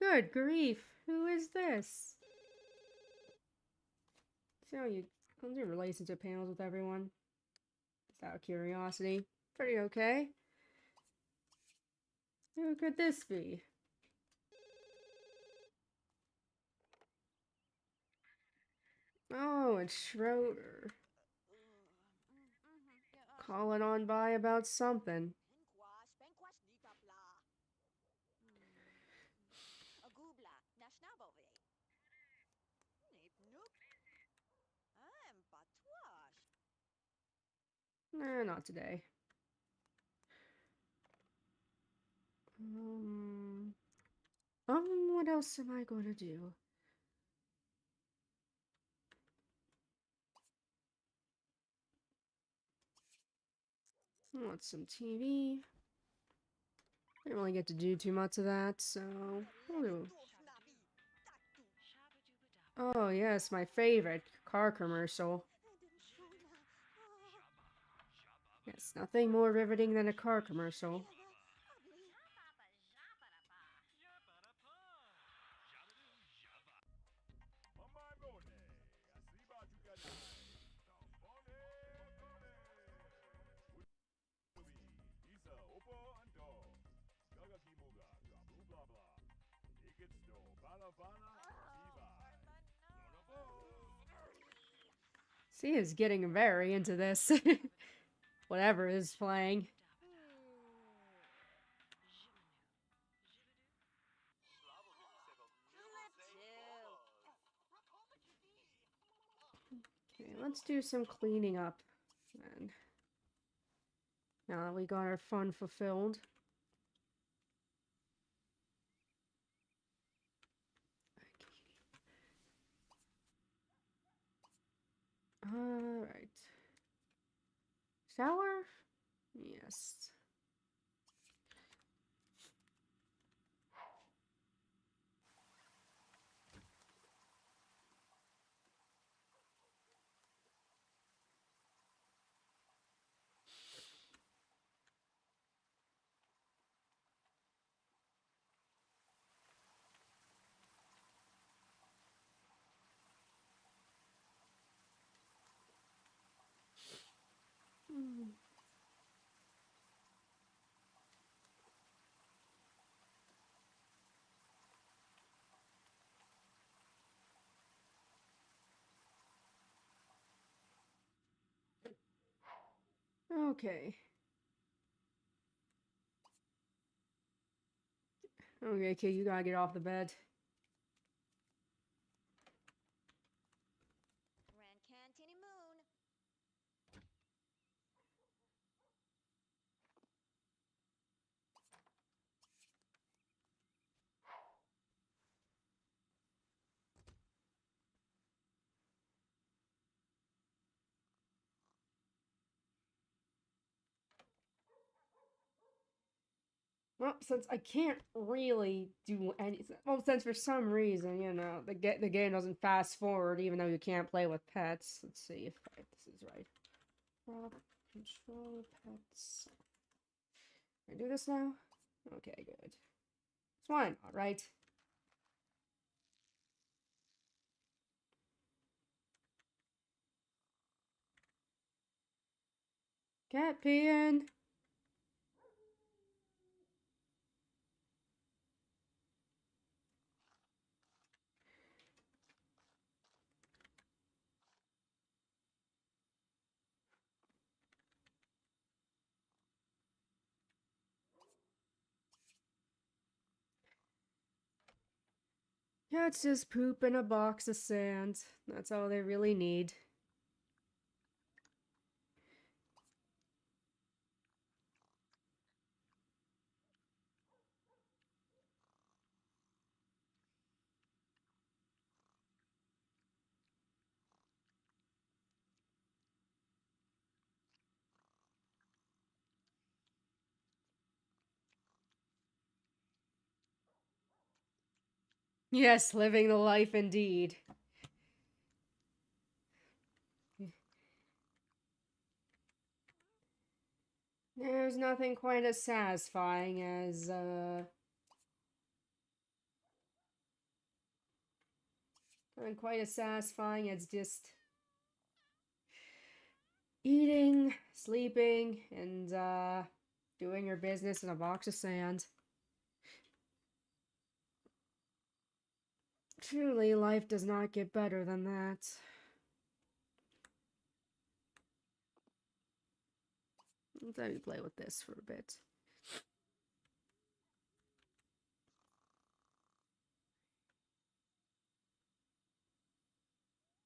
Good grief, who is this? See how you come to relationship panels with everyone? Just out of curiosity. Pretty okay. Who could this be? Oh, Oh, it's Schroeder. Calling on by about something. Not today. Um, what else am I going to do? Want some TV. Didn't really get to do too much of that, so we'll do. Oh yes, my favorite car commercial. Yes, nothing more riveting than a car commercial. She is getting very into this. Whatever is playing. Okay, let's do some cleaning up then. Now that we got our fun fulfilled. Alright. Shower? Yes. Okay. Okay, kid, you gotta get off the bed. Well, since I can't really do any, well, since for some reason, you know, the game doesn't fast forward, even though you can't play with pets. Let's see if this is right. Prop control pets. Can I do this now? Okay, good. It's fine, all right. Cat peeing. Cats just poop in a box of sand. That's all they really need. Yes, living the life indeed. There's nothing quite as satisfying as, nothing quite as satisfying as just eating, sleeping, and, doing your business in a box of sand. Truly, life does not get better than that. Let's maybe play with this for a bit.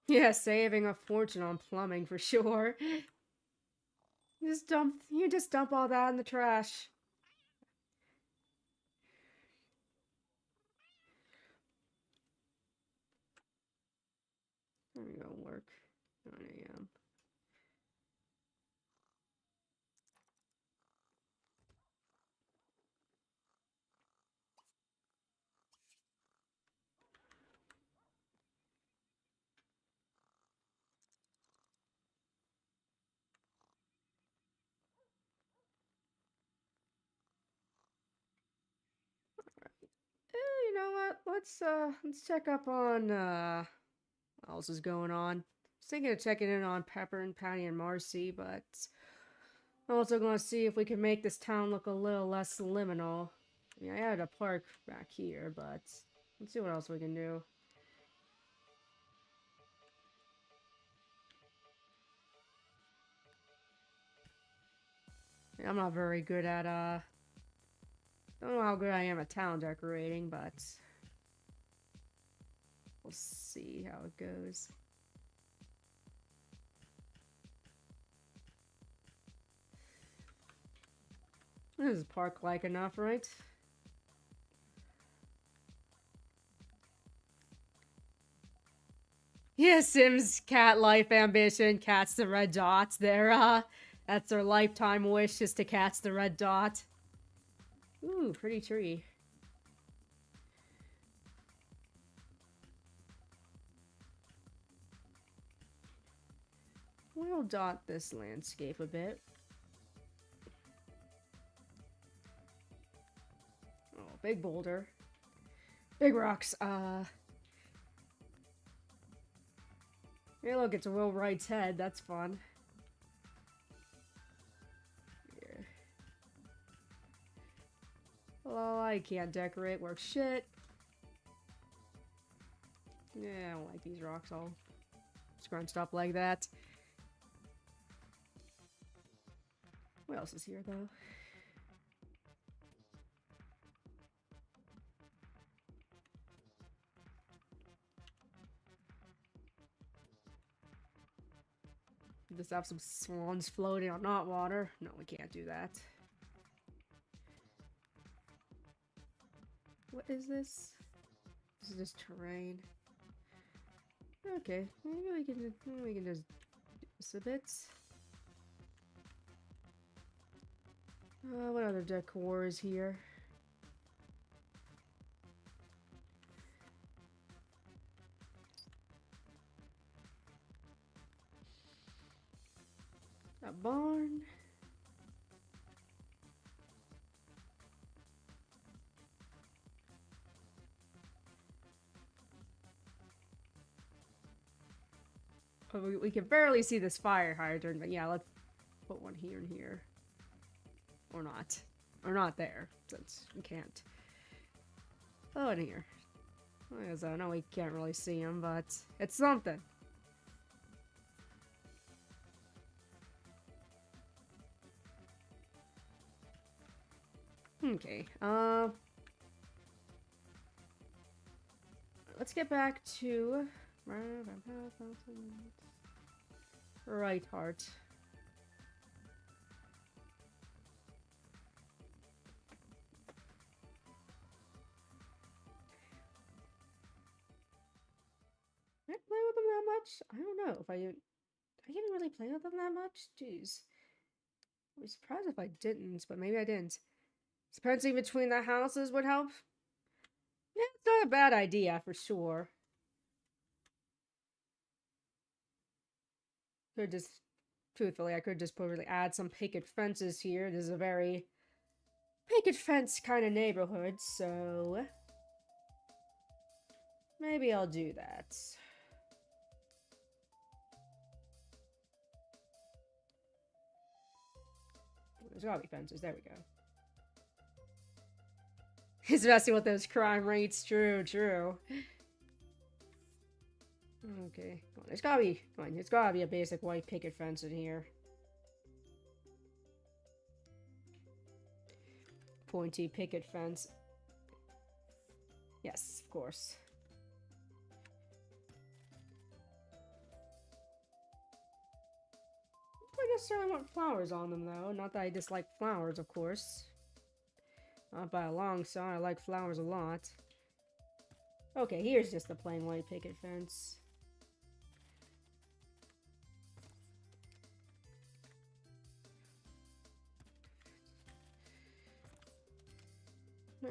Yeah, saving a fortune on plumbing for sure. You just dump all that in the trash. There we go, work. 9 a.m. You know what? Let's check up on what else is going on. I was thinking of checking in on Pepper and Patty and Marcy, but I'm also going to see if we can make this town look a little less liminal. I mean, I added a park back here, but let's see what else we can do. I'm not very good at, don't know how good I am at town decorating, but we'll see how it goes. This is park-like enough, right? Yeah, Sims cat life ambition, catch the red dots. That's their lifetime wish, is to catch the red dot. Ooh, pretty tree. We'll dot this landscape a bit. Oh, big boulder. Big rocks. Hey, look, it's a Will Wright's head. That's fun. Yeah. Well, I can't decorate. Work shit. Yeah, I don't like these rocks all scrunched up like that. What else is here, though? Just have some swans floating on hot water. No, we can't do that. What is this? This is just terrain. Okay, maybe we can just do this a bit. What other decor is here? A barn. Oh, we can barely see this fire hydrant, but yeah, let's put one here and here. Or not. Or not there, since we can't. Oh, in here. I know we can't really see him, but it's something. Okay, let's get back to right heart. Did I play with them that much? I don't know if I didn't really play with them that much. Jeez, I was surprised if I didn't, but maybe I didn't. Spending between the houses would help. Yeah, it's not a bad idea for sure. Could just, truthfully, I could just probably add some picket fences here. This is a very picket fence kind of neighborhood, so maybe I'll do that. There's gotta be fences. There we go. He's messing with those crime rates. True, true. Okay, come on, there's gotta be a basic white picket fence in here. pointy picket fence. Yes, of course. I don't necessarily want flowers on them, though. Not that I dislike flowers, of course. Not by a long shot, I like flowers a lot. Okay, here's just a plain white picket fence.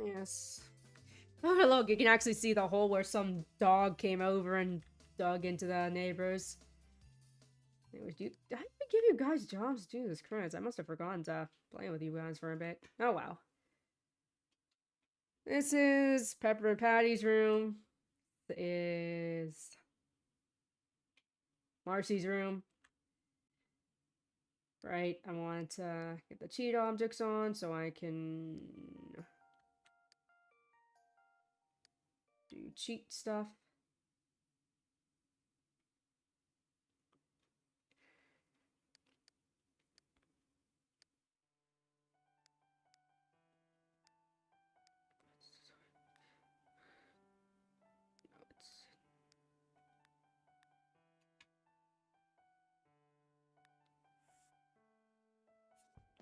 Yes. Oh, look, you can actually see the hole where some dog came over and dug into the neighbors. Anyways, I didn't give you guys jobs, Jesus Christ. I must have forgotten to play with you guys for a bit. Oh, wow. This is Pepper and Patty's room. This is Marcy's room. Right, I want to get the cheat objects on so I can do cheat stuff.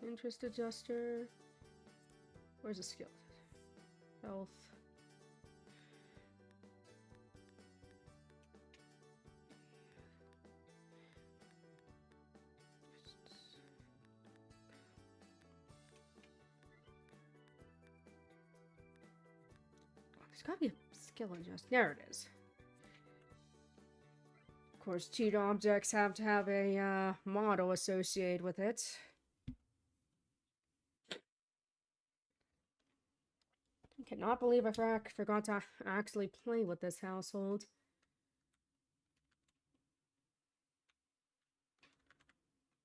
Interest adjuster. Where's the skill? Health. There's gotta be a skill adjust. There it is. Of course, cheat objects have to have a model associated with it. I cannot believe I forgot to actually play with this household.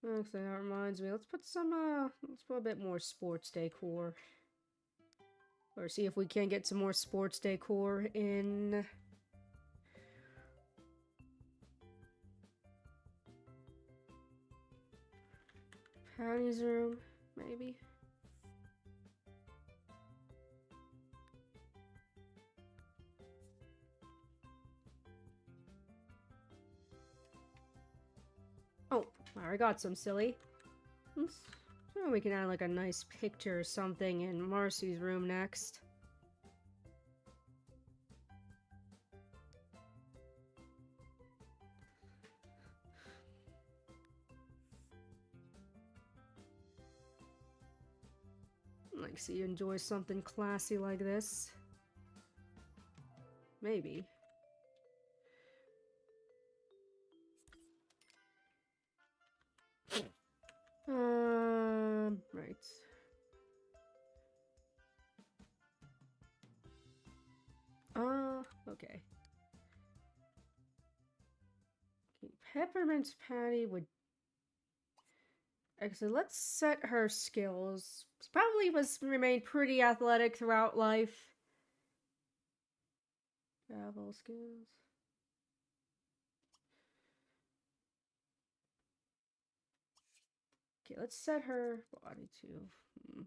Actually, that reminds me. Let's put a bit more sports decor. Or see if we can get some more sports decor in. Patty's room, maybe. Oh, I already got some silly. So we can add like a nice picture or something in Marcy's room next. Like, so you enjoy something classy like this. Maybe. Right. Okay. Peppermint Patty would... Actually, let's set her skills. Probably remained pretty athletic throughout life. Travel skills. Okay, let's set her body to...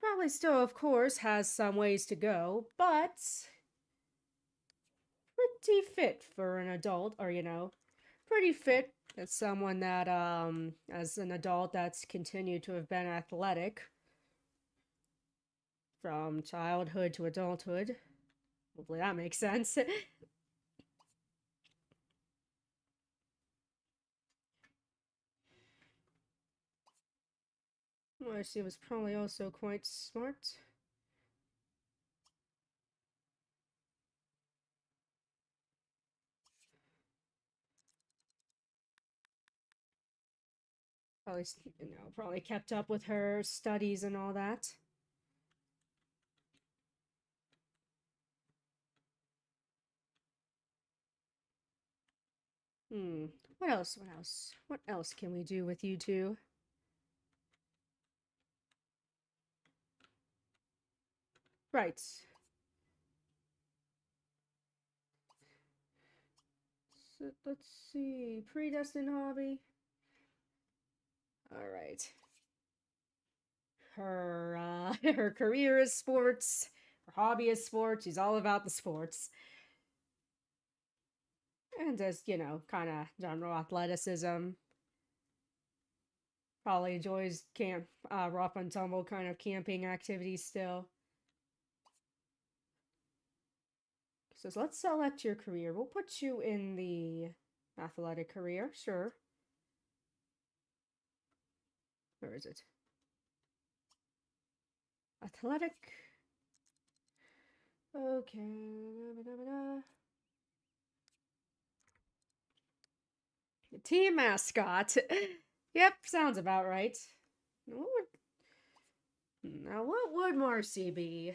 Probably still, of course, has some ways to go, but pretty fit for an adult, or, you know, pretty fit as someone that, as an adult that's continued to have been athletic from childhood to adulthood. Hopefully that makes sense. Well, she was probably also quite smart. Probably, you know, probably kept up with her studies and all that. What else? What else? What else can we do with you two? Right. So, let's see. Predestined hobby. All right. her her career is sports, her hobby is sports. She's all about the sports, and just kind of general athleticism. Probably enjoys camp, rough and tumble kind of camping activities still. So let's select your career. We'll put you in the athletic career, sure. Where is it? Athletic. Okay. Team mascot. Yep, sounds about right. What would Marcy be?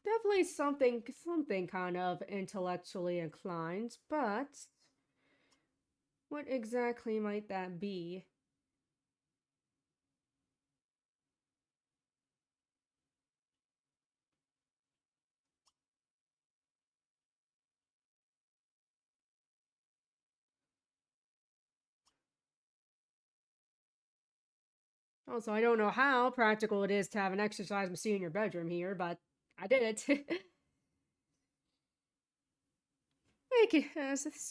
Definitely something kind of intellectually inclined, but what exactly might that be? Also, I don't know how practical it is to have an exercise machine in your bedroom here, but I did it.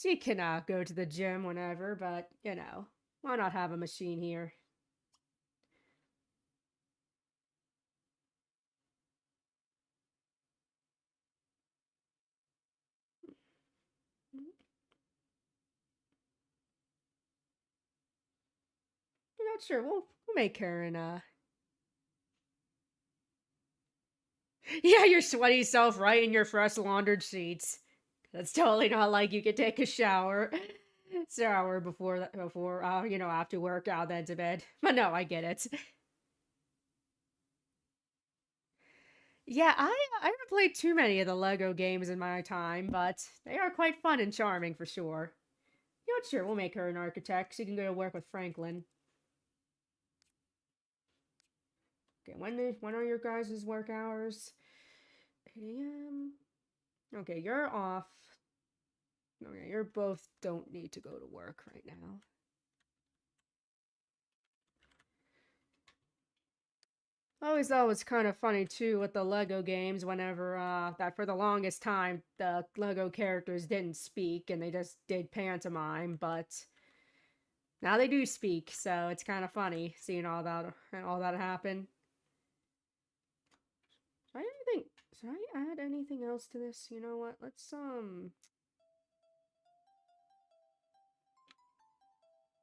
She can go to the gym whenever, but why not have a machine here? You're not sure. We'll make her an Yeah, your sweaty self right in your fresh laundered sheets. That's totally not like you could take a shower before after workout then to bed. But no, I get it. Yeah, I haven't played too many of the Lego games in my time, but they are quite fun and charming for sure. Sure, we'll make her an architect. She can go to work with Franklin. Okay, when are your guys' work hours? 8 a.m. Okay, you're off. Okay, you're both don't need to go to work right now. I always thought it was kind of funny too with the Lego games whenever that for the longest time the Lego characters didn't speak and they just did pantomime, but now they do speak, so it's kind of funny seeing all that happen. Should I add anything else to this? You know what? Let's do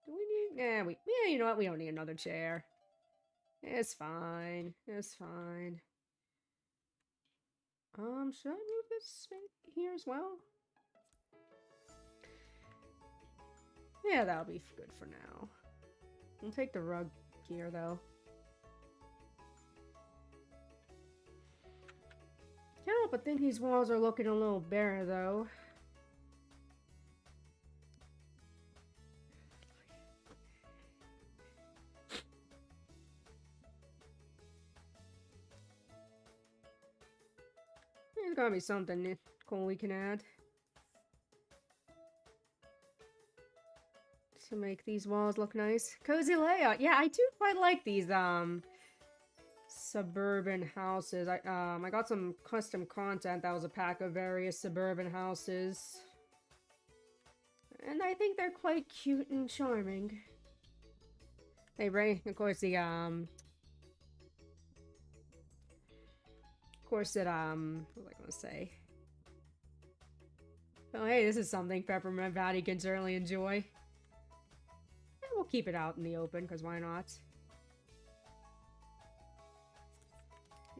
we need yeah, you know what? We don't need another chair. It's fine. It's fine. Should I move this here as well? Yeah, that'll be good for now. We'll take the rug here, though. Can't help but think these walls are looking a little bare, though. There's gotta be something cool we can add to make these walls look nice. Cozy layout. Yeah, I do quite like these suburban houses. I got some custom content that was a pack of various suburban houses. And I think they're quite cute and charming. Hey Ray, of course what was I gonna say? Oh hey, this is something Peppermint Patty can certainly enjoy. And we'll keep it out in the open, because why not?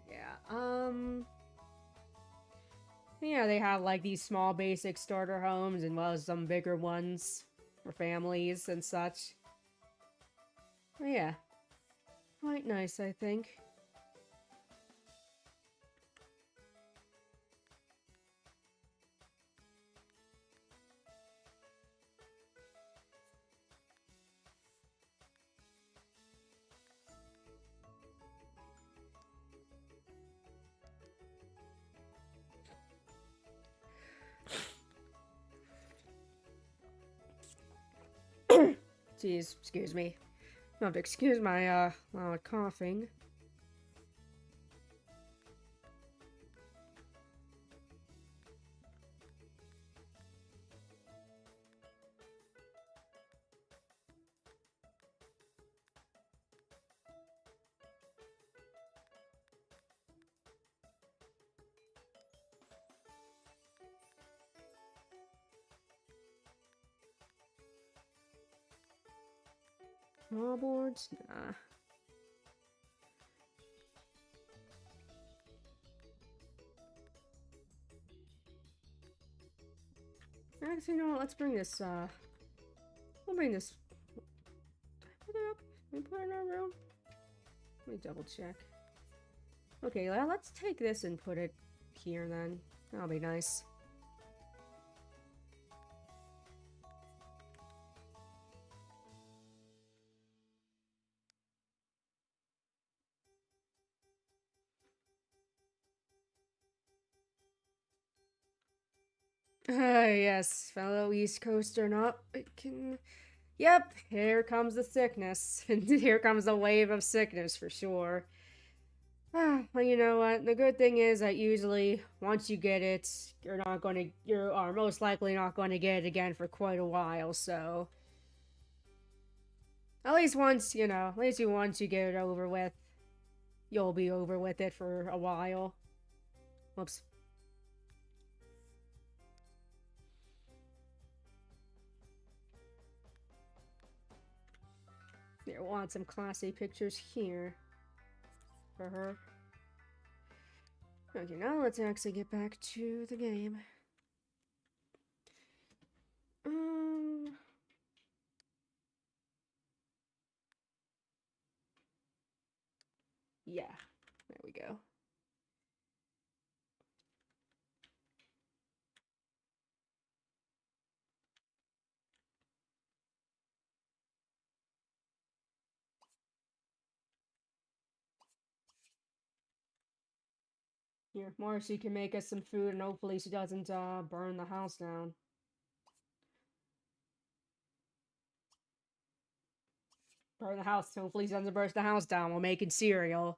Yeah, yeah, they have like these small basic starter homes and well as some bigger ones for families and such. But yeah, quite nice, I think. Jeez, excuse me. You'll have to excuse my, loud coughing. Wallboards? Nah. Actually, you know what? Let's bring this, we'll bring this. Put it up. Can we put it in our room? Let me double check. Okay, well, let's take this and put it here then. That'll be nice. Yes, fellow East Coaster, not. It can. Yep, here comes the sickness. Here comes the wave of sickness for sure. Well, you know what? The good thing is that usually once you get it, you are most likely not going to get it again for quite a while. So at least once, at least once you get it over with, you'll be over with it for a while. Whoops. There, we'll want some classy pictures here for her. Okay, now let's actually get back to the game. Yeah, there we go. Here, Marcy can make us some food, and hopefully she doesn't burn the house down. Burn the house. Hopefully she doesn't burn the house down while making cereal.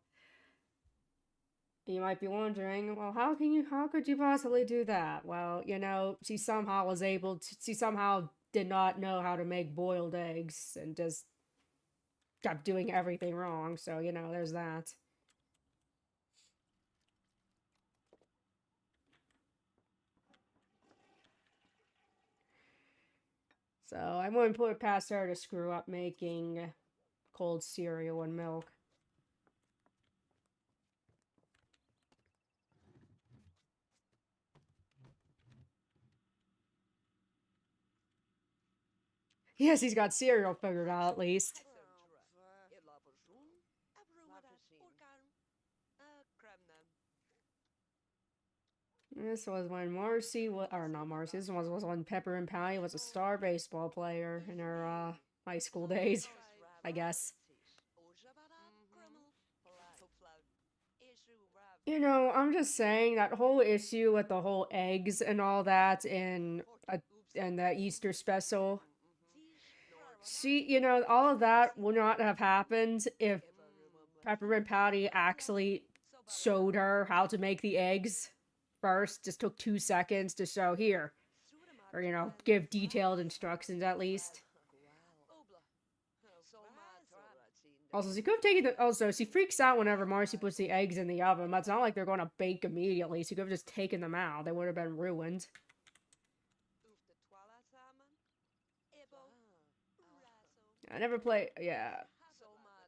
You might be wondering, well, how could you possibly do that? Well, she somehow did not know how to make boiled eggs and just kept doing everything wrong. So, there's that. So I wouldn't put it past her to screw up making cold cereal and milk. Yes, he's got cereal figured out at least. This was when Marcy was, or not Marcy, this was when Pepper and Patty was a star baseball player in her, high school days, I guess. I'm just saying that whole issue with the whole eggs and all that in the Easter special. All of that would not have happened if Pepper and Patty actually showed her how to make the eggs first. Just took 2 seconds to show here. Or, give detailed instructions at least. Also, she could have taken the. Also, she freaks out whenever Marcy puts the eggs in the oven. But it's not like they're going to bake immediately. She could have just taken them out. They would have been ruined. I never play. Yeah.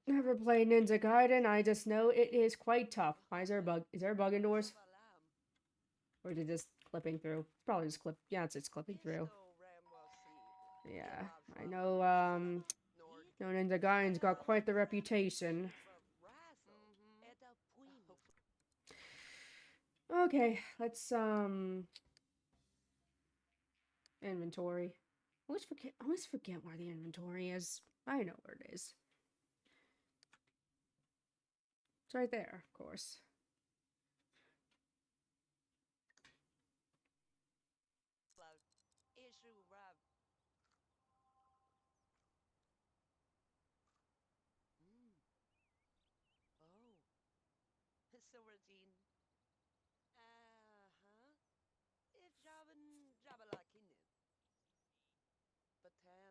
Never played Ninja Gaiden. I just know it is quite tough. Why is there a bug? Is there a bug indoors? Or is it just clipping through? It's probably just clip. Yeah, it's just clipping through. Yeah. I know, Ninja Gaiden's got quite the reputation. Okay, let's, inventory. I always forget where the inventory is. I know where it is. It's right there, of course.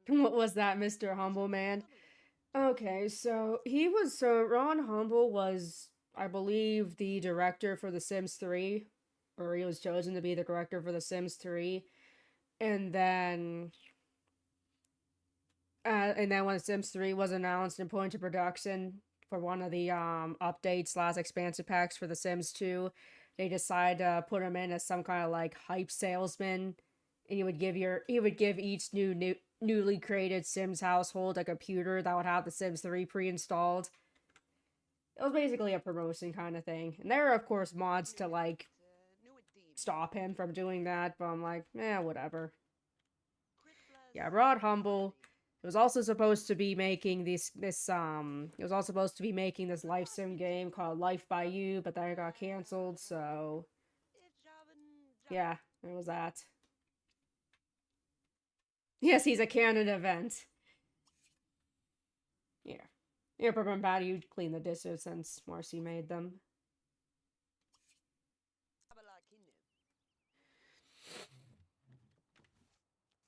What was that, Mr. Humble Man? Okay, so Ron Humble was, I believe, the director for The Sims 3, or he was chosen to be the director for The Sims 3, and then when Sims 3 was announced and put into production for one of the updates slash expansion packs for The Sims 2, they decided to put him in as some kind of like hype salesman, and he would give each newly created Sims household a computer that would have The Sims 3 pre-installed. It was basically a promotion kind of thing, and there are of course mods to like stop him from doing that, but I'm like, whatever. Yeah, Rod Humble. It was also supposed to be making it was also supposed to be making this life sim game called Life by You, but that got canceled, so yeah, there was that. Yes, he's a canon event. Yeah. Yeah, but bad you clean the dishes since Marcy made them.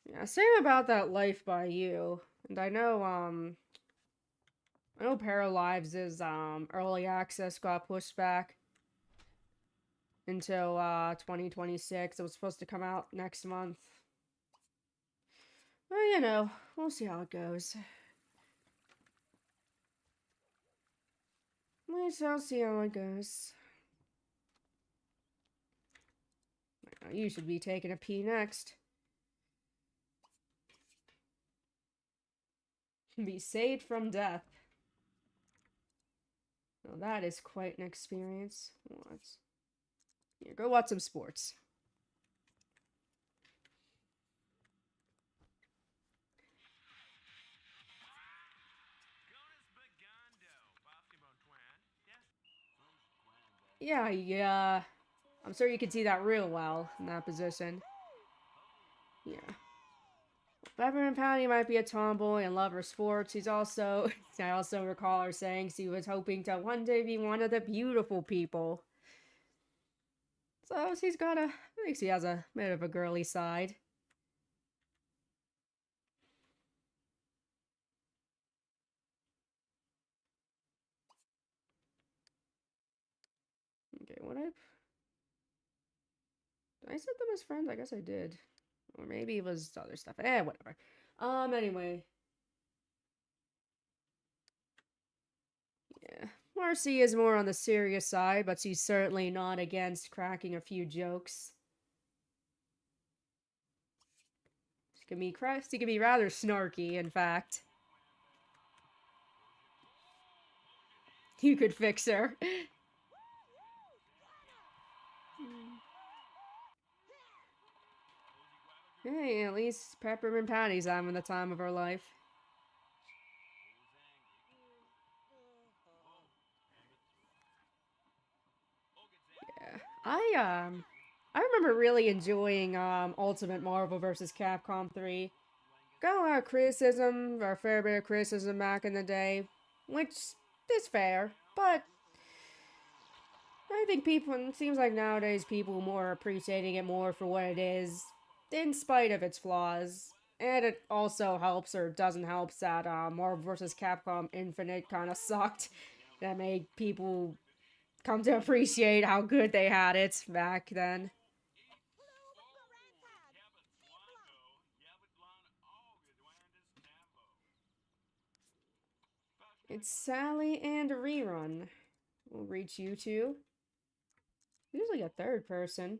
Yeah, same about that Life by You. And I know Paralives' early access got pushed back until 2026. It was supposed to come out next month. Well, we'll see how it goes. We shall see how it goes. You should be taking a pee next. Be saved from death. Well, that is quite an experience. What? Here, go watch some sports. Yeah. I'm sure you can see that real well in that position. Yeah. Peppermint Patty might be a tomboy and lover sports. He's also, I also recall her saying she was hoping to one day be one of the beautiful people. So she's got I think she has a bit of a girly side. Okay, did I set them as friends? I guess I did. Or maybe it was other stuff. Whatever. Anyway. Yeah. Marcy is more on the serious side, but she's certainly not against cracking a few jokes. She can be rather snarky, in fact. You could fix her. Hey, at least Peppermint Patty's having the time of her life. Yeah. I remember really enjoying Ultimate Marvel vs. Capcom 3. Got a lot of criticism, or a fair bit of criticism back in the day, which is fair, but I think it seems like nowadays people are more appreciating it more for what it is, in spite of its flaws. And it also helps or doesn't help that Marvel vs. Capcom Infinite kind of sucked. That made people come to appreciate how good they had it back then. It's Sally and Rerun. We'll reach you two. Usually a third person.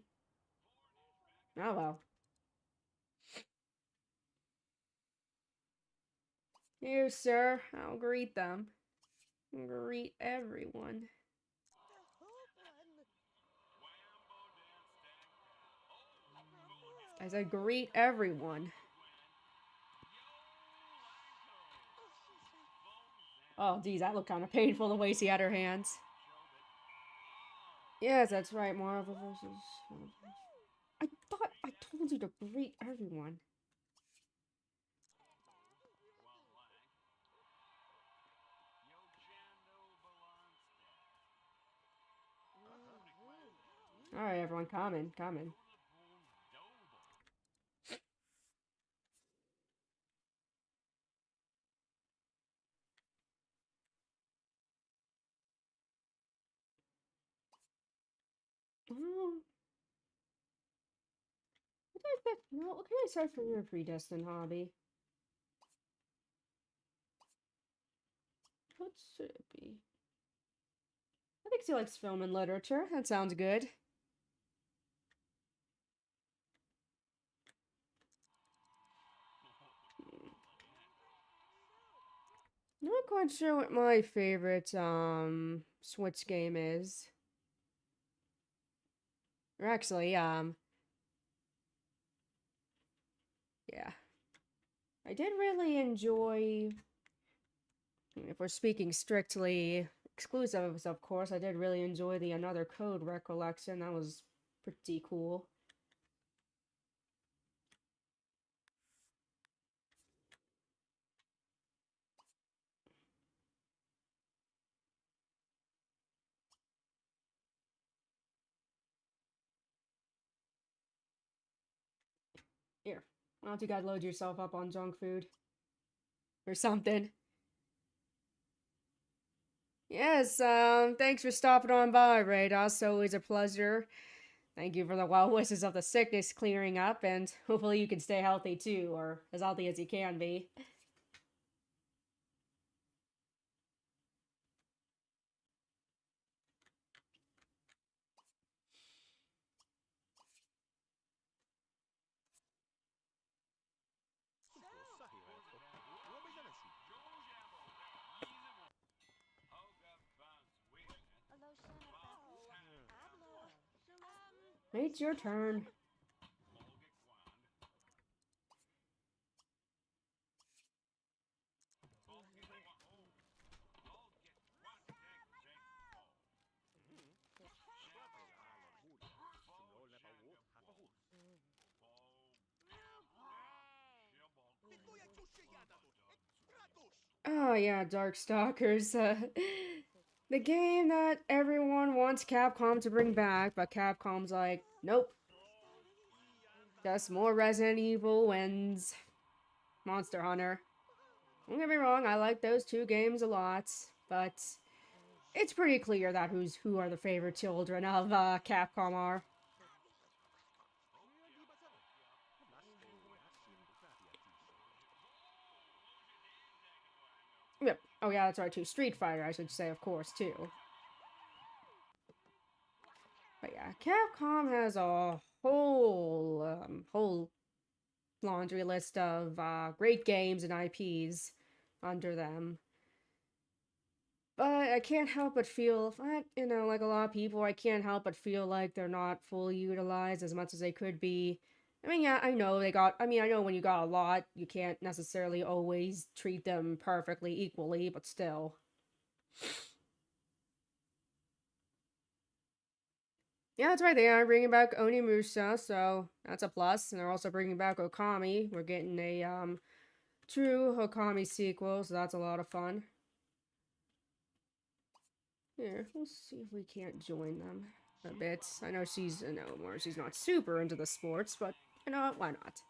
Oh well. Here, sir. I'll greet them. Greet everyone. I said greet everyone. Oh, geez, that looked kind of painful the way she had her hands. Yes, that's right, Marvel versus... I thought I told you to greet everyone. Alright, everyone, come in. Um, no, what can I start for your predestined hobby? What should it be? I think she likes film and literature. That sounds good. Not quite sure what my favorite Switch game is. Or actually, yeah. I did really enjoy, if we're speaking strictly exclusives, of course, I did really enjoy the Another Code recollection. That was pretty cool. Here, why don't you guys load yourself up on junk food? Or something. Yes, thanks for stopping on by, Rados. Always a pleasure. Thank you for the well wishes of the sickness clearing up, and hopefully you can stay healthy too, or as healthy as you can be. It's your turn. Oh yeah, Darkstalkers. The game that everyone wants Capcom to bring back, but Capcom's like, nope. Just more Resident Evil and Monster Hunter. Don't get me wrong, I like those two games a lot, but it's pretty clear that who are the favorite children of Capcom are. Yep. Oh yeah, that's right too. Street Fighter, I should say, of course, too. But yeah, Capcom has a whole laundry list of great games and IPs under them. But I can't help but feel, like a lot of people, I can't help but feel like they're not fully utilized as much as they could be. I mean, yeah, I know I know when you got a lot, you can't necessarily always treat them perfectly equally, but still. Yeah, that's right. They are bringing back Onimusha, so that's a plus. And they're also bringing back Okami. We're getting a true Okami sequel, so that's a lot of fun. Here, we'll see if we can't join them a bit. I know she's, she's not super into the sports, but you know what? Why not?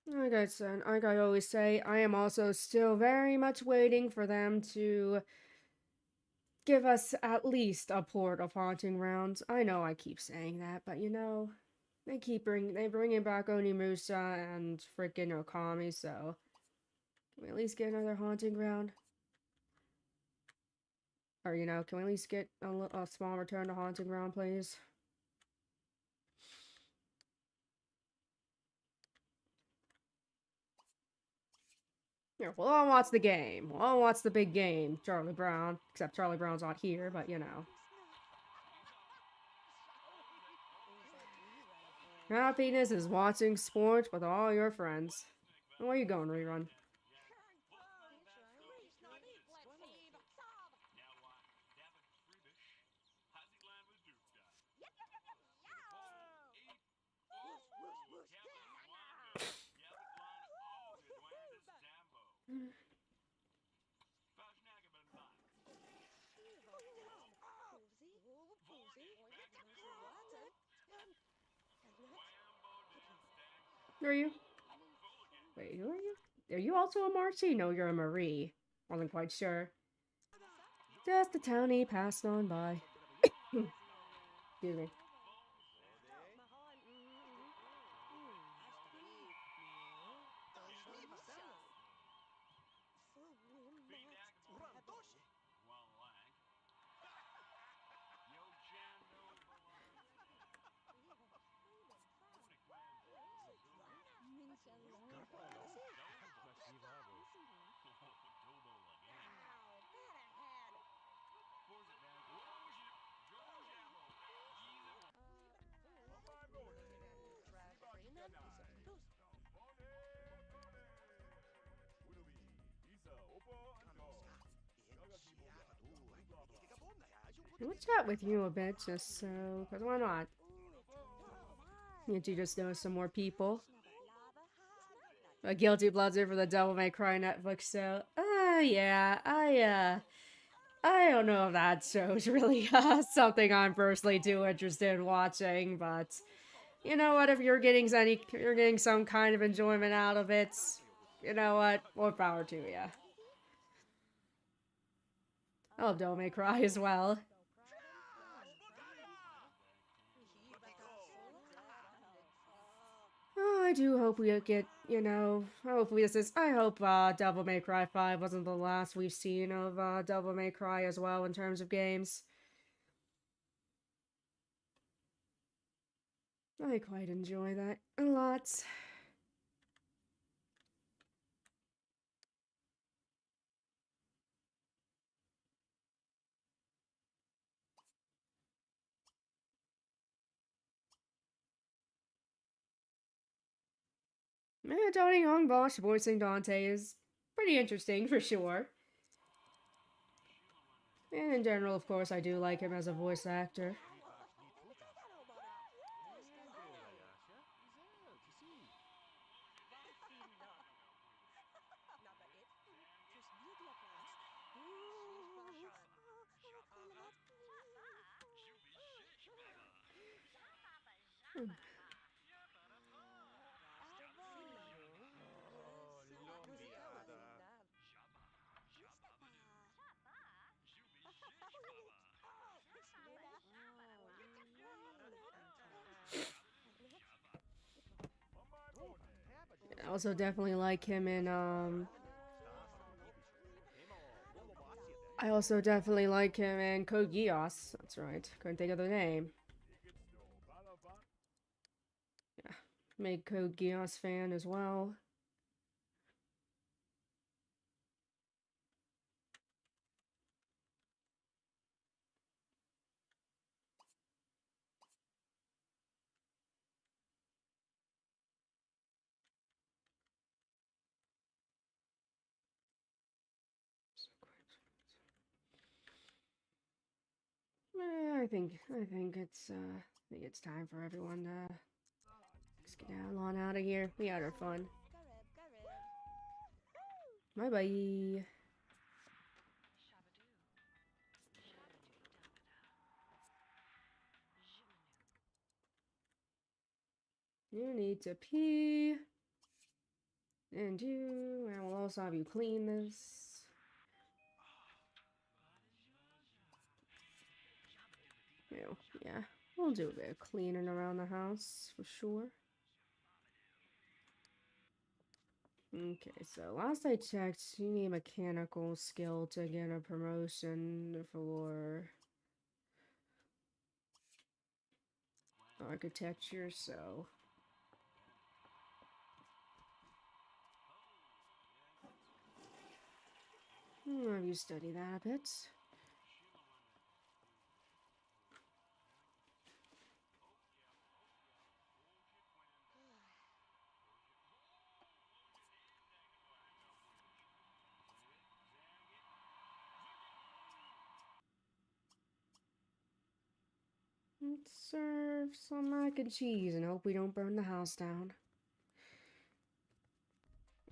Like I said, like I always say, I am also still very much waiting for them to give us at least a port of Haunting Grounds. I know I keep saying that, but they bringing back Onimusha and freaking Okami, so can we at least get another Haunting Ground? Or can we at least get a small return to Haunting Ground, please? Here, we'll all watch the game. We'll all watch the big game, Charlie Brown. Except Charlie Brown's not here, but Happiness is watching sports with all your friends. Where are you going, Rerun? Are you? Wait, who are you? Are you also a Marcy? No, you're a Marie. Wasn't quite sure. Just the townie passed on by. Excuse me. We'll chat with you a bit, just so, because why not? Need to just know some more people. A Guilty Pleasure for the Devil May Cry Netflix show. Yeah, I don't know if that show's really something I'm personally too interested in watching, but you know what? If you're getting some kind of enjoyment out of it, you know what? More power to you. I love Devil May Cry as well. Oh, I do hope we get, I hope Devil May Cry 5 wasn't the last we've seen of Devil May Cry as well in terms of games. I quite enjoy that a lot. Tony Young Bosch voicing Dante is pretty interesting for sure. And in general, of course, I do like him as a voice actor. I also definitely like him in I also definitely like him in Code Geass. That's right. Couldn't think of the name. Yeah. Big Code Geass fan as well. I think it's time for everyone to just get on out of here. We had our fun. Bye bye. You need to pee. And I will also have you clean this. Yeah, we'll do a bit of cleaning around the house for sure. Okay, so last I checked, you need mechanical skill to get a promotion for architecture, so I'll have you study that a bit. Let's serve some mac and cheese and hope we don't burn the house down.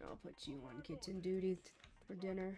I'll put you on kitchen duty for dinner.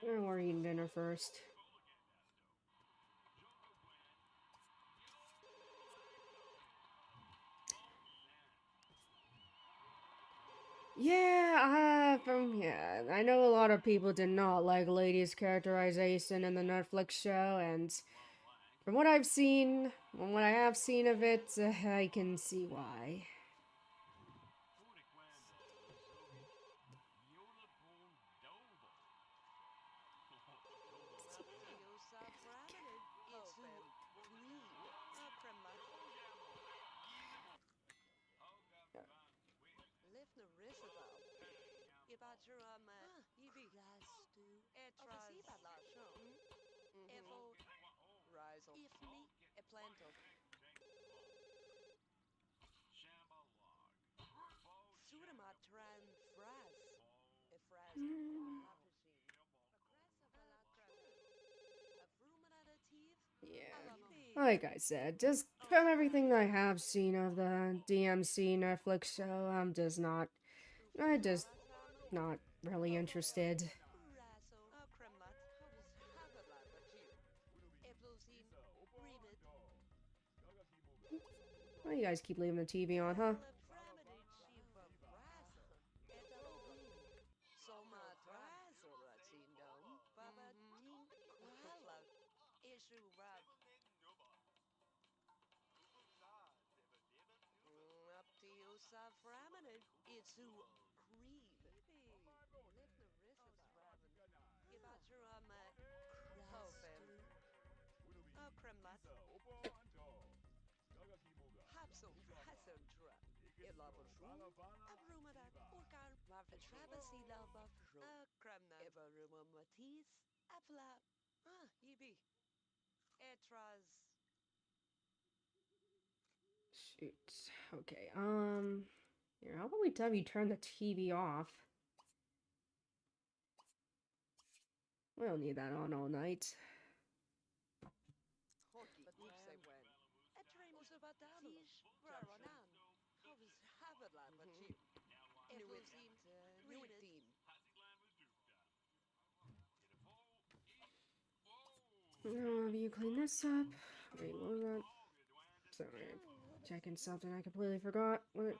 We're eating dinner first. Yeah, I know a lot of people did not like Lady's characterization in the Netflix show, and from what I've seen, from what I have seen of it, I can see why. Yeah. Like I said, just from everything I have seen of the DMC Netflix show, I just not really interested. Why you guys keep leaving the TV on, huh? Shoot. Okay, here, how about we have you turn the TV off? We don't need that on all night. Have you clean this up? Wait, what was that? Sorry, checking something I completely forgot. What?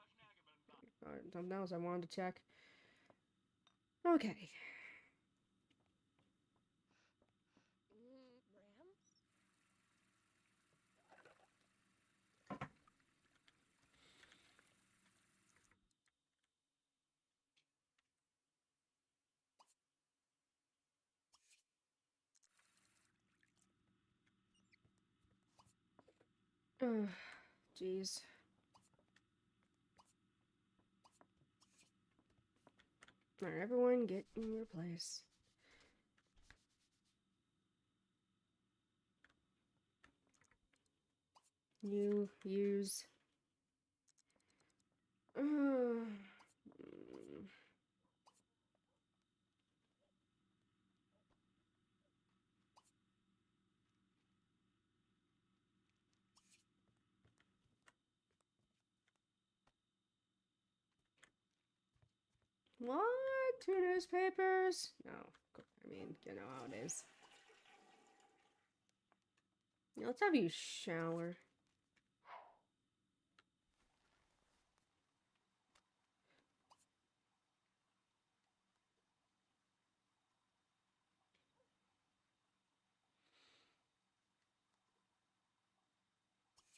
Something else I wanted to check. Okay. Jeez. Alright, everyone get in your place. You use... What? 2 newspapers? No. I mean, you know how it is. Yeah, let's have you shower.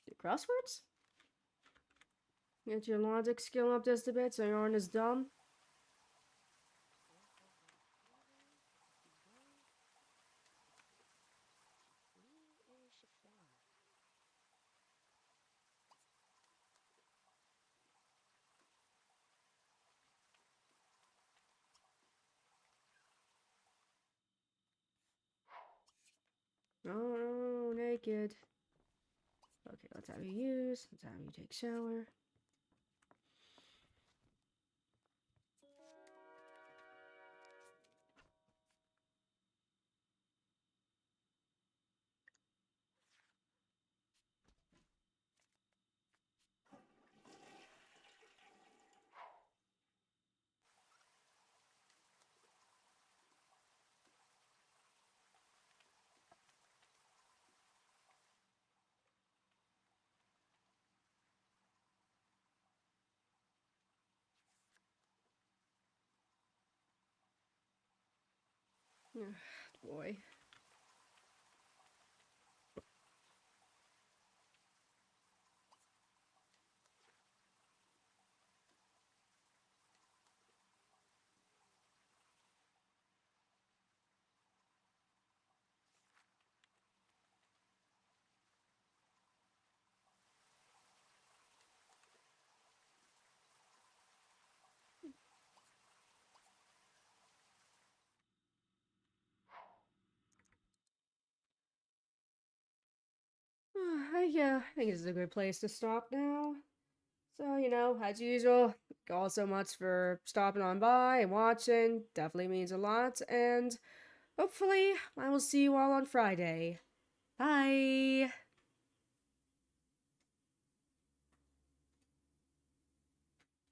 Do crosswords? Get your logic skill up just a bit so you aren't as dumb. Oh, no, naked. Okay, let's have you use. Let's have you take shower. Boy. Yeah, I think this is a good place to stop now. So, as usual, thank you all so much for stopping on by and watching. Definitely means a lot. And hopefully, I will see you all on Friday. Bye!